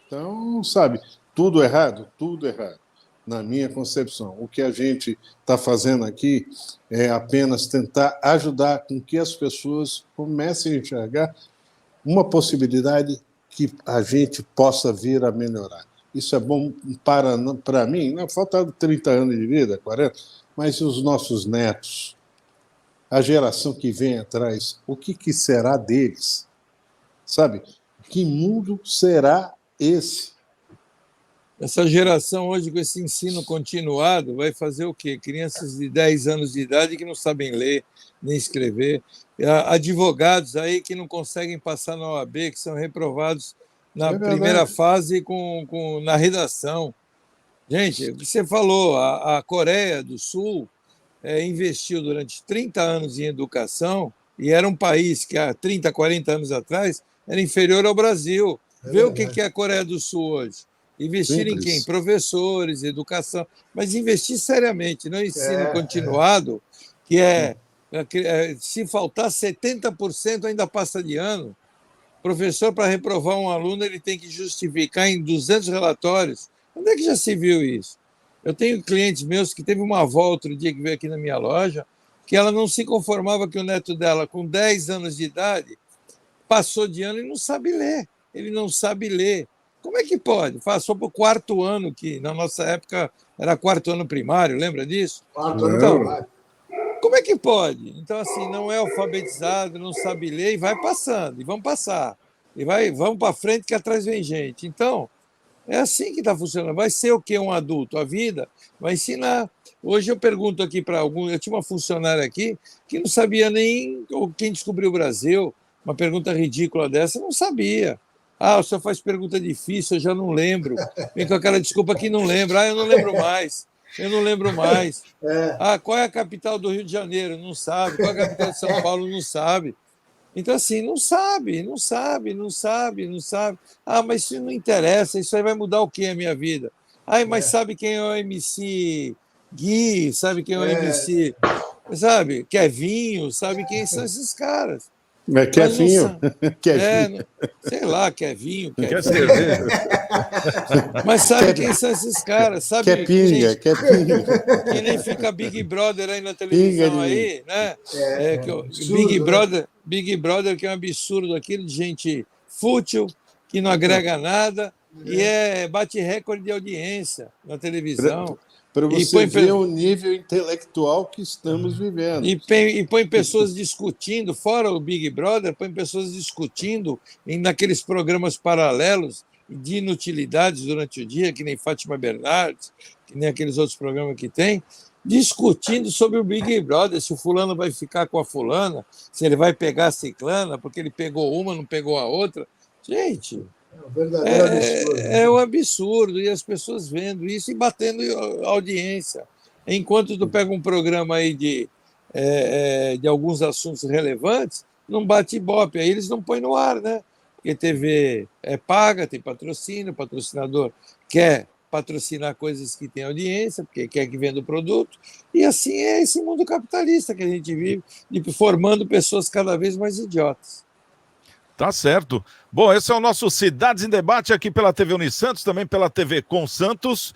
Speaker 3: Então, sabe, tudo errado? Tudo errado. Na minha concepção. O que a gente está fazendo aqui é apenas tentar ajudar com que as pessoas comecem a enxergar uma possibilidade que a gente possa vir a melhorar. Isso é bom para mim, não falta 30 anos de vida, 40, mas os nossos netos, a geração que vem atrás, o que será deles? Sabe? Que mundo será esse?
Speaker 5: Essa geração hoje, com esse ensino continuado, vai fazer o quê? Crianças de 10 anos de idade que não sabem ler nem escrever, advogados aí que não conseguem passar na OAB, que são reprovados na primeira fase na redação. Gente, o que você falou, a Coreia do Sul investiu durante 30 anos em educação e era um país que há 30, 40 anos atrás era inferior ao Brasil. Vê o que é a Coreia do Sul hoje. Investir em quem? Professores, educação, mas investir seriamente, não ensino continuado, que se faltar 70% ainda passa de ano. Professor, para reprovar um aluno, ele tem que justificar em 200 relatórios. Onde é que já se viu isso? Eu tenho clientes meus que teve uma avó outro dia que veio aqui na minha loja, que ela não se conformava que o neto dela, com 10 anos de idade, passou de ano e não sabe ler. Ele não sabe ler. Como é que pode? Passou para o 4º ano, que na nossa época era 4º ano primário, lembra disso?
Speaker 4: 4º ano primário.
Speaker 5: Como é que pode? Então, assim, não é alfabetizado, não sabe ler e vai passando, e vamos passar. Vamos para frente que atrás vem gente. Então, é assim que está funcionando. Vai ser o que um adulto? A vida vai ensinar. Hoje eu pergunto aqui para algum... Eu tinha uma funcionária aqui que não sabia nem quem descobriu o Brasil. Uma pergunta ridícula dessa, não sabia. O senhor faz pergunta difícil, eu já não lembro. Vem com aquela desculpa que não lembro. Eu não lembro mais. Eu não lembro mais. Qual é a capital do Rio de Janeiro? Não sabe. Qual é a capital de São Paulo? Não sabe. Então, assim, não sabe. Mas isso não interessa. Isso aí vai mudar o quê a minha vida? Mas sabe quem é o MC Gui? Sabe quem é o MC sabe? Kevinho, sabe quem são esses caras?
Speaker 3: Mas Kevinho?
Speaker 5: Sei lá, Kevinho.
Speaker 2: Quer cerveja?
Speaker 5: Mas sabe quem são esses caras? Sabe
Speaker 3: Quer pinga.
Speaker 5: que nem fica Big Brother aí na televisão aí, né? Big Brother, que é um absurdo aquilo, de gente fútil, que não agrega nada, e bate recorde de audiência na televisão.
Speaker 3: Para você ver o nível intelectual que estamos vivendo.
Speaker 5: E põe pessoas discutindo, fora o Big Brother, põe pessoas discutindo naqueles programas paralelos de inutilidades durante o dia, que nem Fátima Bernardes, que nem aqueles outros programas que tem, discutindo sobre o Big Brother, se o fulano vai ficar com a fulana, se ele vai pegar a ciclana, porque ele pegou uma, não pegou a outra. Gente... É um absurdo, e as pessoas vendo isso e batendo audiência. Enquanto tu pega um programa aí de alguns assuntos relevantes, não bate ibope, aí eles não põem no ar, né? Porque TV é paga, tem patrocínio, o patrocinador quer patrocinar coisas que têm audiência, porque quer que venda o produto, e assim é esse mundo capitalista que a gente vive, formando pessoas cada vez mais idiotas.
Speaker 2: Tá certo. Bom, esse é o nosso Cidades em Debate aqui pela TV Unisantos, também pela TV Com Santos.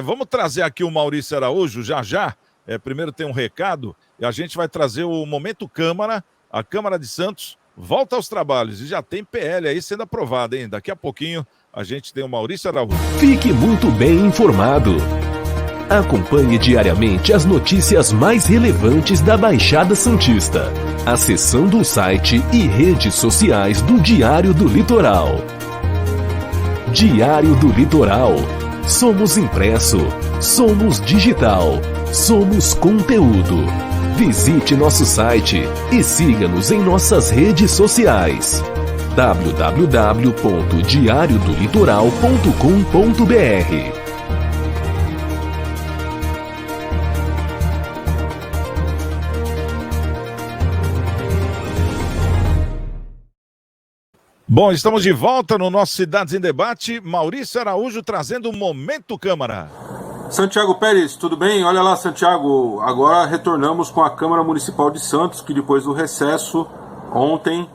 Speaker 2: Vamos trazer aqui o Maurício Araújo já. Primeiro tem um recado e a gente vai trazer o Momento Câmara. A Câmara de Santos volta aos trabalhos e já tem PL aí sendo aprovado, hein? Daqui a pouquinho a gente tem o Maurício Araújo.
Speaker 1: Fique muito bem informado. Acompanhe diariamente as notícias mais relevantes da Baixada Santista, acessando o site e redes sociais do Diário do Litoral. Diário do Litoral. Somos impresso, somos digital, somos conteúdo. Visite nosso site e siga-nos em nossas redes sociais. www.diariodolitoral.com.br.
Speaker 2: Bom, estamos de volta no nosso Cidades em Debate. Maurício Araújo trazendo o Momento Câmara.
Speaker 6: Santiago Pérez, tudo bem? Olha lá, Santiago, agora retornamos com a Câmara Municipal de Santos, que depois do recesso, ontem,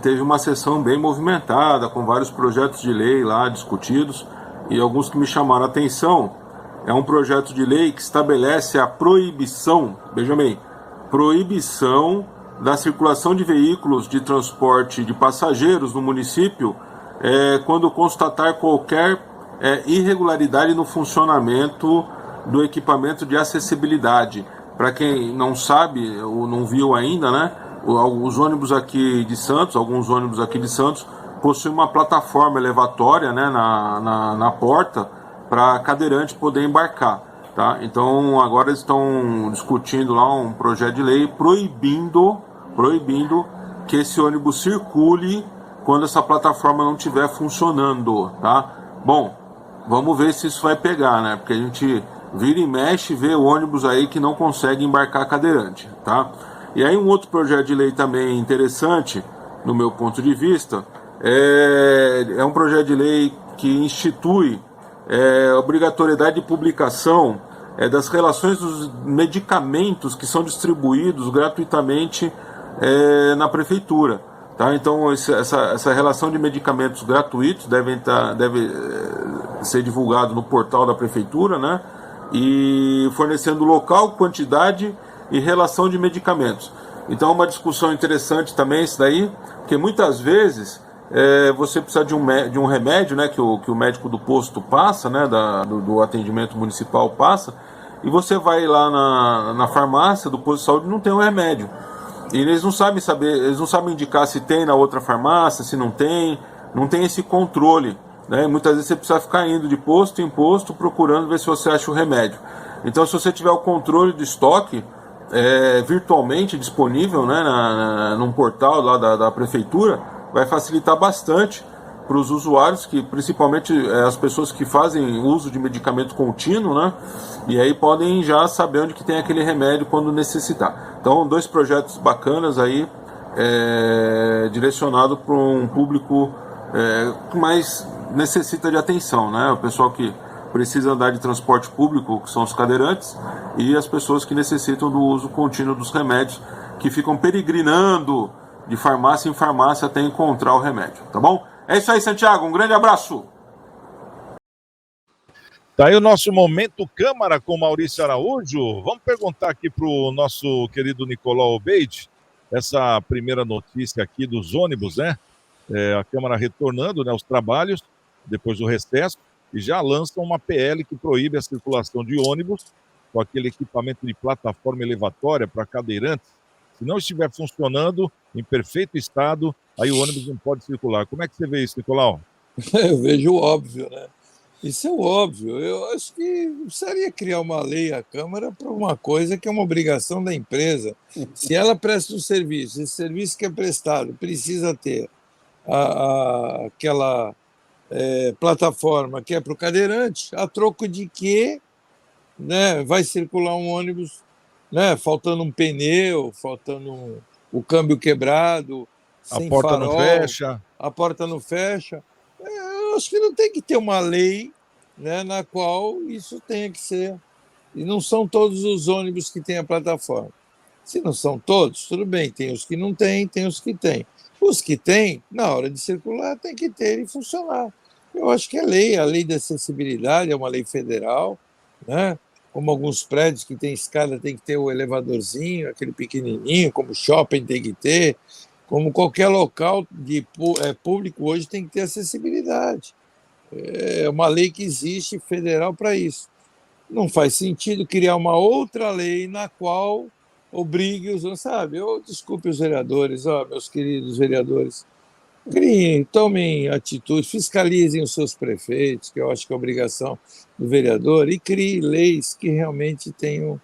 Speaker 6: teve uma sessão bem movimentada, com vários projetos de lei lá discutidos, e alguns que me chamaram a atenção. É um projeto de lei que estabelece a proibição, veja bem, proibição da circulação de veículos de transporte de passageiros no município quando constatar qualquer irregularidade no funcionamento do equipamento de acessibilidade. Para quem não sabe ou não viu ainda, né, os ônibus aqui de Santos, alguns ônibus aqui de Santos, possuem uma plataforma elevatória, né, na porta para cadeirante poder embarcar. Tá? Então agora eles estão discutindo lá um projeto de lei proibindo que esse ônibus circule quando essa plataforma não estiver funcionando, tá? Bom, vamos ver se isso vai pegar, né? Porque a gente vira e mexe e vê ônibus aí que não consegue embarcar cadeirante, tá? E aí um outro projeto de lei também interessante, no meu ponto de vista, é um projeto de lei que institui a obrigatoriedade de publicação das relações dos medicamentos que são distribuídos gratuitamente na prefeitura, tá? Então essa relação de medicamentos gratuitos deve ser divulgado no portal da prefeitura, né? E fornecendo local, quantidade e relação de medicamentos. Então é uma discussão interessante também isso daí, porque muitas vezes você precisa de um remédio, né, que o médico do posto passa, né, do atendimento municipal passa, e você vai lá na farmácia do posto de saúde e não tem um remédio. E eles não sabem indicar se tem na outra farmácia, se não tem esse controle, né? Muitas vezes você precisa ficar indo de posto em posto procurando ver se você acha o remédio. Então, se você tiver o controle do estoque virtualmente disponível, né, num portal lá da prefeitura, vai facilitar bastante para os usuários, que principalmente as pessoas que fazem uso de medicamento contínuo, né? E aí podem já saber onde que tem aquele remédio quando necessitar. Então, 2 projetos bacanas aí, direcionado para um público que mais necessita de atenção, né? O pessoal que precisa andar de transporte público, que são os cadeirantes, e as pessoas que necessitam do uso contínuo dos remédios, que ficam peregrinando de farmácia em farmácia até encontrar o remédio, tá bom? É isso aí, Santiago, um grande abraço!
Speaker 2: Tá aí o nosso Momento Câmara com Maurício Araújo. Vamos perguntar aqui para o nosso querido Nicolau Obeid, essa primeira notícia aqui dos ônibus, né? A Câmara retornando, né, aos trabalhos, depois do recesso, e já lançam uma PL que proíbe a circulação de ônibus com aquele equipamento de plataforma elevatória para cadeirantes. Se não estiver funcionando em perfeito estado, aí o ônibus não pode circular. Como é que você vê isso, Nicolau?
Speaker 5: Eu vejo o óbvio, né? Isso é o óbvio. Eu acho que precisaria criar uma lei à Câmara para uma coisa que é uma obrigação da empresa. Se ela presta um serviço, esse serviço que é prestado precisa ter aquela plataforma que é para o cadeirante, a troco de que, né, vai circular um ônibus, né, faltando um pneu, faltando o câmbio quebrado, sem
Speaker 2: porta
Speaker 5: farol,
Speaker 2: não fecha.
Speaker 5: a porta não fecha. Eu acho que não tem que ter uma lei, né, na qual isso tenha que ser. E não são todos os ônibus que têm a plataforma. Se não são todos, tudo bem, tem os que não têm, tem os que têm. Os que têm, na hora de circular, tem que ter e funcionar. Eu acho que a lei da acessibilidade é uma lei federal, né? Como alguns prédios que têm escada tem que ter o elevadorzinho, aquele pequenininho, como shopping tem que ter, como qualquer local público hoje tem que ter acessibilidade. É uma lei que existe federal para isso. Não faz sentido criar uma outra lei na qual obrigue os, sabe? Desculpe os vereadores, meus queridos vereadores, tomem atitude, fiscalizem os seus prefeitos, que eu acho que é obrigação do vereador, e criem leis que realmente tenham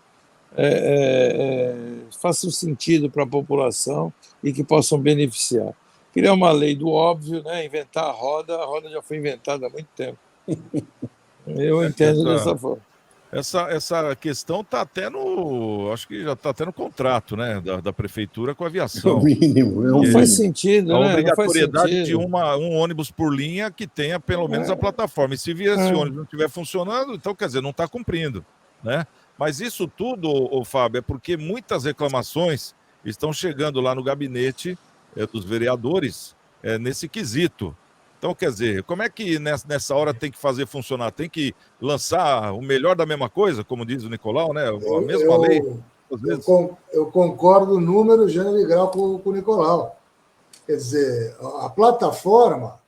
Speaker 5: façam sentido para a população e que possam beneficiar. Criar uma lei do óbvio, né? Inventar a roda já foi inventada há muito tempo. Eu entendo dessa forma.
Speaker 2: Essa questão está até acho que já está até no contrato, né, da prefeitura com a aviação.
Speaker 3: É o mínimo.
Speaker 5: Não faz sentido,
Speaker 2: a
Speaker 5: né?
Speaker 2: obrigatoriedade de um ônibus por linha que tenha pelo menos a plataforma. E se esse ônibus não estiver funcionando, então, quer dizer, não está cumprindo, né? Mas isso tudo, Fábio, é porque muitas reclamações estão chegando lá no gabinete dos vereadores nesse quesito. Então, quer dizer, como é que nessa hora tem que fazer funcionar? Tem que lançar o melhor da mesma coisa, como diz o Nicolau, né? A mesma lei.
Speaker 4: Eu concordo número, gênero e grau com o Nicolau. Quer dizer, a plataforma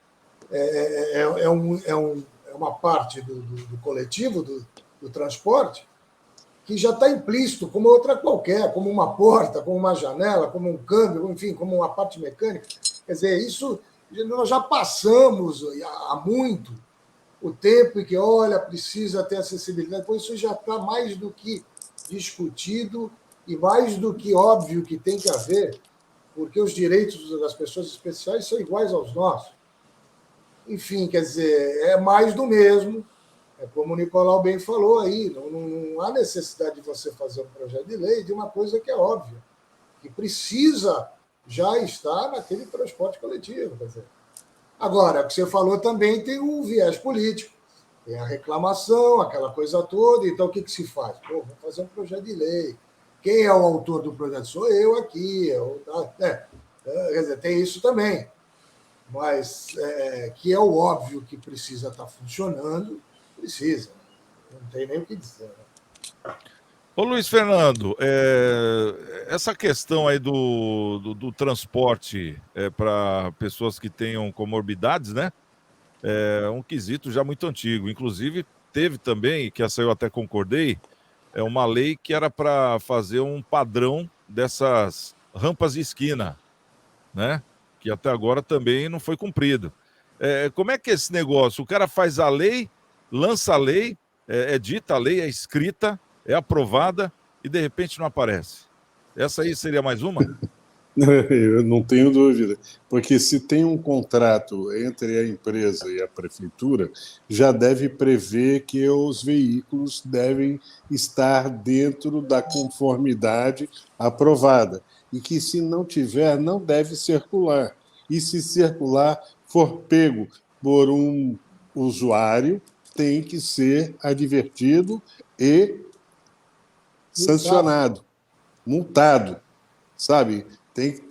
Speaker 4: é uma parte do coletivo, do transporte, que já está implícito como outra qualquer, como uma porta, como uma janela, como um câmbio, enfim, como uma parte mecânica. Quer dizer, isso nós já passamos há muito o tempo em que, olha, precisa ter acessibilidade, pois isso já está mais do que discutido e mais do que óbvio que tem que haver, porque os direitos das pessoas especiais são iguais aos nossos. Enfim, quer dizer, é mais do mesmo. É como o Nicolau bem falou aí, não há necessidade de você fazer um projeto de lei de uma coisa que é óbvia, que precisa já estar naquele transporte coletivo. Quer dizer. Agora, o que você falou também tem o viés político, tem a reclamação, aquela coisa toda, então o que se faz? Vou fazer um projeto de lei. Quem é o autor do projeto? Sou eu aqui. Quer dizer, tem isso também. Mas que é o óbvio que precisa estar funcionando, precisa. Não tem nem o que dizer. Né?
Speaker 2: Ô Luiz Fernando, essa questão aí do transporte para pessoas que tenham comorbidades, né? É um quesito já muito antigo. Inclusive, teve também, que essa eu até concordei, uma lei que era para fazer um padrão dessas rampas de esquina, né? Que até agora também não foi cumprido. Como é que é esse negócio? O cara faz a lei, lança a lei, dita a lei, é escrita, é aprovada e de repente não aparece. Essa aí seria mais uma?
Speaker 3: Eu não tenho dúvida, porque se tem um contrato entre a empresa e a prefeitura, já deve prever que os veículos devem estar dentro da conformidade aprovada e que, se não tiver, não deve circular. E se circular, for pego por um usuário tem que ser advertido e sancionado, multado, sabe? Tem que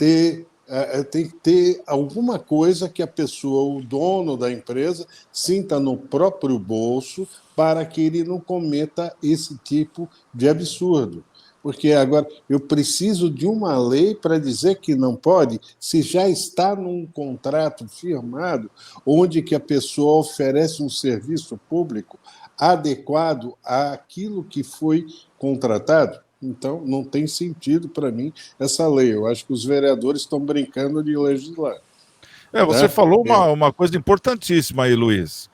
Speaker 3: ter alguma coisa que a pessoa, o dono da empresa, sinta no próprio bolso para que ele não cometa esse tipo de absurdo. Porque agora eu preciso de uma lei para dizer que não pode, se já está num contrato firmado, onde que a pessoa oferece um serviço público adequado àquilo que foi contratado. Então, não tem sentido para mim essa lei. Eu acho que os vereadores estão brincando de legislar.
Speaker 2: Você falou uma coisa importantíssima aí, Luiz.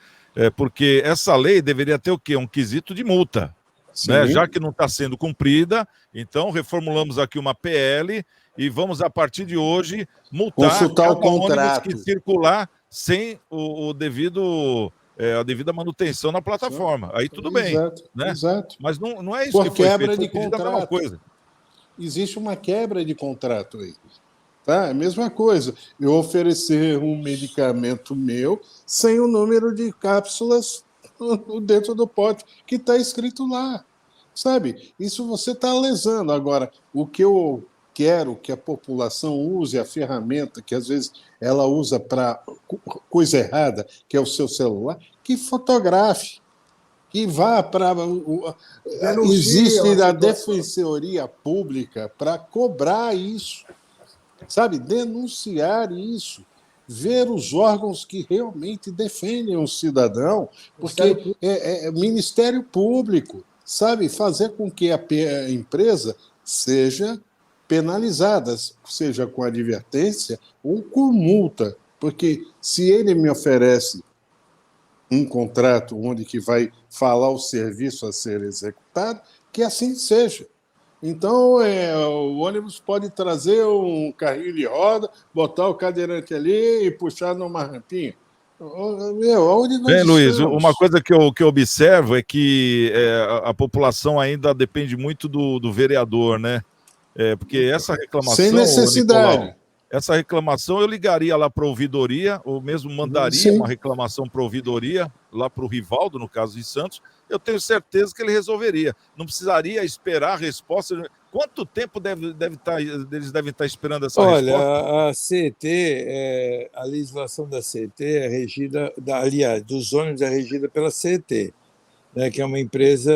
Speaker 2: Porque essa lei deveria ter o quê? Um quesito de multa. Né? Já que não está sendo cumprida, então reformulamos aqui uma PL e vamos, a partir de hoje, multar
Speaker 3: consultar o contrato
Speaker 2: que circular sem a devida manutenção na plataforma. Aí tudo bem. Né?
Speaker 3: Exato.
Speaker 2: Mas não é isso
Speaker 3: Por
Speaker 2: que foi
Speaker 3: quebra
Speaker 2: feito.
Speaker 3: de contrato.
Speaker 2: Coisa.
Speaker 3: Existe uma quebra de contrato aí. Tá? É a mesma coisa. Eu oferecer um medicamento meu sem o número de cápsulas dentro do pote que está escrito lá, sabe? Isso você está lesando. Agora, o que eu quero que a população use a ferramenta, que às vezes ela usa para coisa errada, que é o seu celular, que fotografe, que vá para... Existe a Defensoria Pública para cobrar isso, sabe? Denunciar isso. Ver os órgãos que realmente defendem o cidadão, porque é Ministério Público, sabe? Fazer com que a empresa seja penalizada, seja com advertência ou com multa, porque se ele me oferece um contrato onde que vai falar o serviço a ser executado, que assim seja. Então, o ônibus pode trazer um carrinho de roda, botar o cadeirante ali e puxar numa rampinha. Onde nós estamos?
Speaker 2: Luiz, uma coisa que eu observo é que a população ainda depende muito do vereador, né? Porque essa reclamação...
Speaker 3: Sem necessidade.
Speaker 2: Nicolau, essa reclamação eu ligaria lá para a ouvidoria, ou mesmo mandaria uma reclamação para a ouvidoria, lá para o Rivaldo, no caso de Santos. Eu tenho certeza que ele resolveria. Não precisaria esperar a resposta. Quanto tempo eles devem estar esperando essa resposta?
Speaker 5: Olha, a CET, a legislação da CET é regida, aliás, dos ônibus é regida pela CET, né, que é uma empresa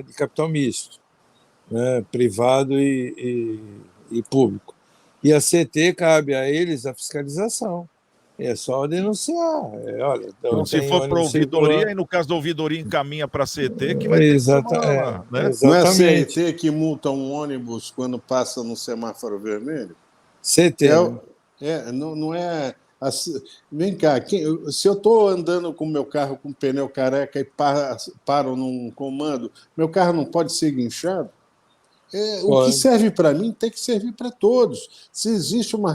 Speaker 5: de capital misto, né, privado e público. E a CET, cabe a eles a fiscalização. É só denunciar. Olha, então
Speaker 2: se for para a ouvidoria, e no caso da ouvidoria encaminha para a CET, que vai ter
Speaker 3: né? Não é a CET que multa um ônibus quando passa no semáforo vermelho?
Speaker 5: CET.
Speaker 3: Não é... Vem cá, se eu estou andando com o meu carro com pneu careca e paro num comando, meu carro não pode ser guinchado? O que serve para mim tem que servir para todos. Se existe uma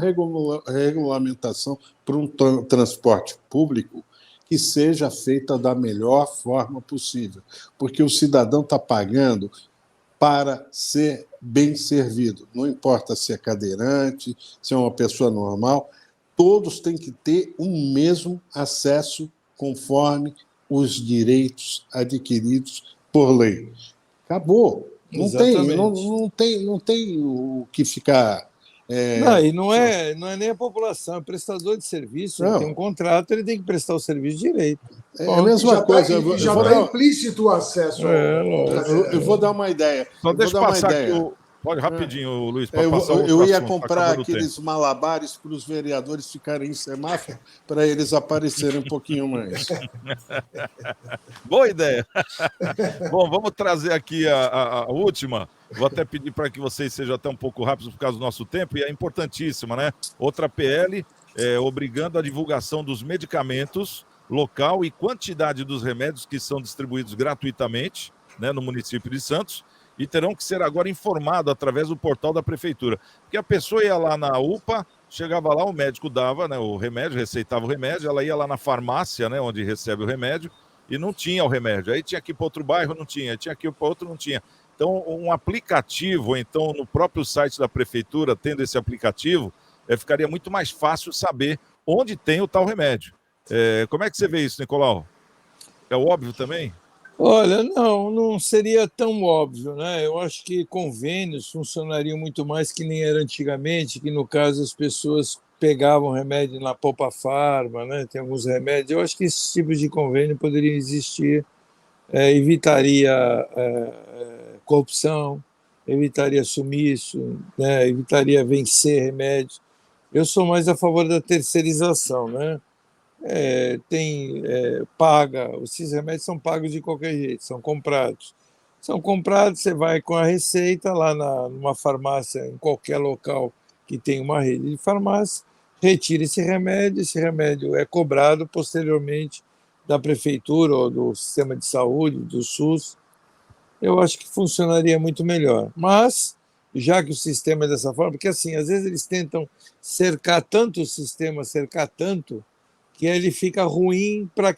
Speaker 3: regulamentação para um transporte público, que seja feita da melhor forma possível, porque o cidadão está pagando para ser bem servido. Não importa se é cadeirante, se é uma pessoa normal, todos têm que ter o mesmo acesso conforme os direitos adquiridos por lei. Acabou. Não tem o que ficar...
Speaker 5: e não é nem a população, é o prestador de serviço, ele tem um contrato, ele tem que prestar o serviço direito.
Speaker 3: É a mesma coisa.
Speaker 4: Já está implícito o acesso.
Speaker 3: Eu vou dar uma ideia.
Speaker 2: Só deixa eu passar aqui Pode, rapidinho, Luiz, para passar o
Speaker 3: Eu ia comprar aqueles malabares para os vereadores ficarem em semáforo, para eles aparecerem um pouquinho mais.
Speaker 2: Boa ideia. Bom, vamos trazer aqui a última. Vou até pedir para que vocês sejam até um pouco rápidos por causa do nosso tempo, e é importantíssima, né? Outra PL obrigando a divulgação dos medicamentos, local e quantidade dos remédios que são distribuídos gratuitamente, né, no município de Santos, e terão que ser agora informados através do portal da prefeitura. Porque a pessoa ia lá na UPA, chegava lá, o médico dava, né, o remédio, receitava o remédio, ela ia lá na farmácia, né, onde recebe o remédio, e não tinha o remédio. Aí tinha que ir para outro bairro, não tinha. Tinha que ir para outro, não tinha. Então, um aplicativo, então, no próprio site da prefeitura, tendo esse aplicativo, ficaria muito mais fácil saber onde tem o tal remédio. Como é que você vê isso, Nicolau? É óbvio também?
Speaker 5: Olha, não seria tão óbvio, né? Eu acho que convênios funcionariam muito mais que nem era antigamente, que no caso as pessoas pegavam remédio na Poupa Farma, né? Tem alguns remédios. Eu acho que esse tipo de convênio poderia existir, evitaria corrupção, evitaria sumiço, né? Evitaria vencer remédios. Eu sou mais a favor da terceirização, né? Paga, esses remédios são pagos de qualquer jeito, são comprados. São comprados, você vai com a receita lá numa farmácia, em qualquer local que tem uma rede de farmácia, retira esse remédio é cobrado posteriormente da prefeitura ou do sistema de saúde, do SUS. Eu acho que funcionaria muito melhor. Mas, já que o sistema é dessa forma, porque assim, às vezes eles tentam cercar tanto o sistema, cercar tanto, que ele fica ruim para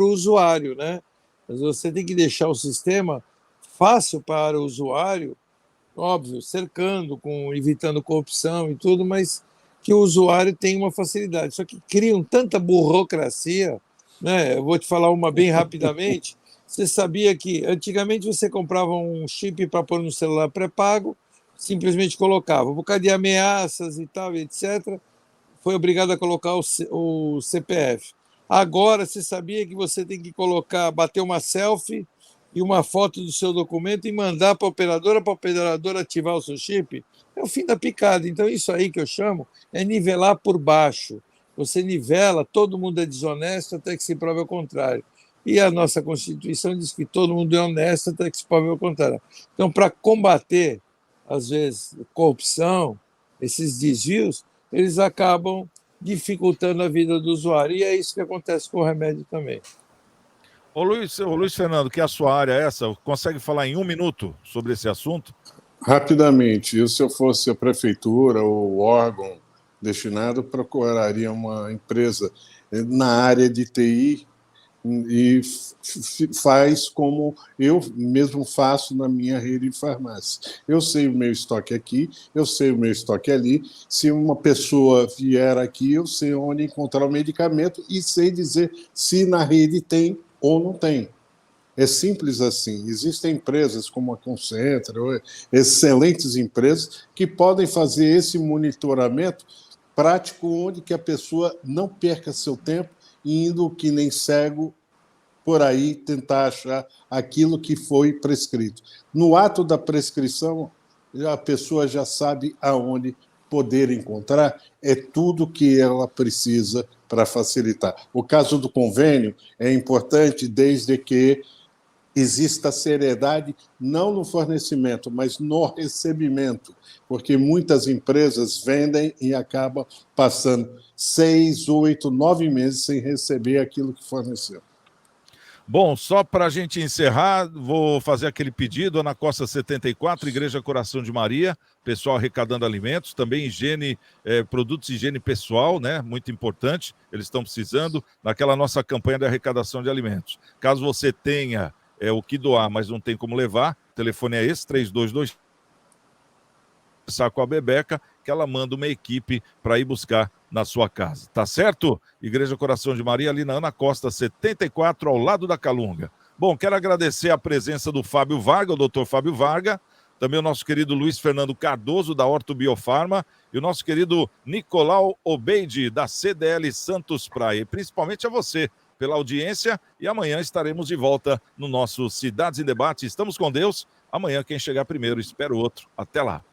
Speaker 5: o usuário, né? Mas você tem que deixar o sistema fácil para o usuário, óbvio, cercando, evitando corrupção e tudo, mas que o usuário tenha uma facilidade. Só que criam tanta burocracia, né? Eu vou te falar uma bem rapidamente. Você sabia que antigamente você comprava um chip para pôr no celular pré-pago, simplesmente colocava, por causa de ameaças e tal, etc., foi obrigado a colocar o CPF. Agora, você sabia que você tem que bater uma selfie e uma foto do seu documento e mandar para a operadora ativar o seu chip? É o fim da picada. Então, isso aí que eu chamo é nivelar por baixo. Você nivela, todo mundo é desonesto até que se prove o contrário. E a nossa Constituição diz que todo mundo é honesto até que se prove o contrário. Então, para combater, às vezes, corrupção, esses desvios, eles acabam dificultando a vida do usuário. E é isso que acontece com o remédio também.
Speaker 2: Ô Luiz Fernando, que é a sua área essa, consegue falar em 1 minuto sobre esse assunto?
Speaker 3: Rapidamente, se eu fosse a prefeitura ou o órgão destinado, procuraria uma empresa na área de TI e faz como eu mesmo faço na minha rede de farmácia. Eu sei o meu estoque aqui, eu sei o meu estoque ali. Se uma pessoa vier aqui, eu sei onde encontrar o medicamento e sei dizer se na rede tem ou não tem. É simples assim. Existem empresas como a Concentra, excelentes empresas, que podem fazer esse monitoramento prático, onde que a pessoa não perca seu tempo indo que nem cego por aí tentar achar aquilo que foi prescrito. No ato da prescrição, a pessoa já sabe aonde poder encontrar, é tudo que ela precisa para facilitar. O caso do convênio é importante desde que exista seriedade, não no fornecimento, mas no recebimento, porque muitas empresas vendem e acabam passando 6, 8, 9 meses sem receber aquilo que forneceu.
Speaker 2: Bom, só para a gente encerrar, vou fazer aquele pedido, Ana Costa 74, Igreja Coração de Maria, pessoal arrecadando alimentos, também produtos de higiene pessoal, né? Muito importante, eles estão precisando, naquela nossa campanha de arrecadação de alimentos. Caso você tenha o que doar, mas não tem como levar, o telefone é esse, 3222, com a Bebeca, que ela manda uma equipe para ir buscar na sua casa, tá certo? Igreja Coração de Maria, ali na Ana Costa 74, ao lado da Calunga. Bom, quero agradecer a presença do Fábio Varga, o doutor Fábio Varga, também o nosso querido Luiz Fernando Cardoso, da Orto Biofarma, e o nosso querido Nicolau Obeide, da CDL Santos Praia, e principalmente a você, pela audiência, e amanhã estaremos de volta no nosso Cidades em Debate. Estamos com Deus, amanhã quem chegar primeiro espera o outro. Até lá.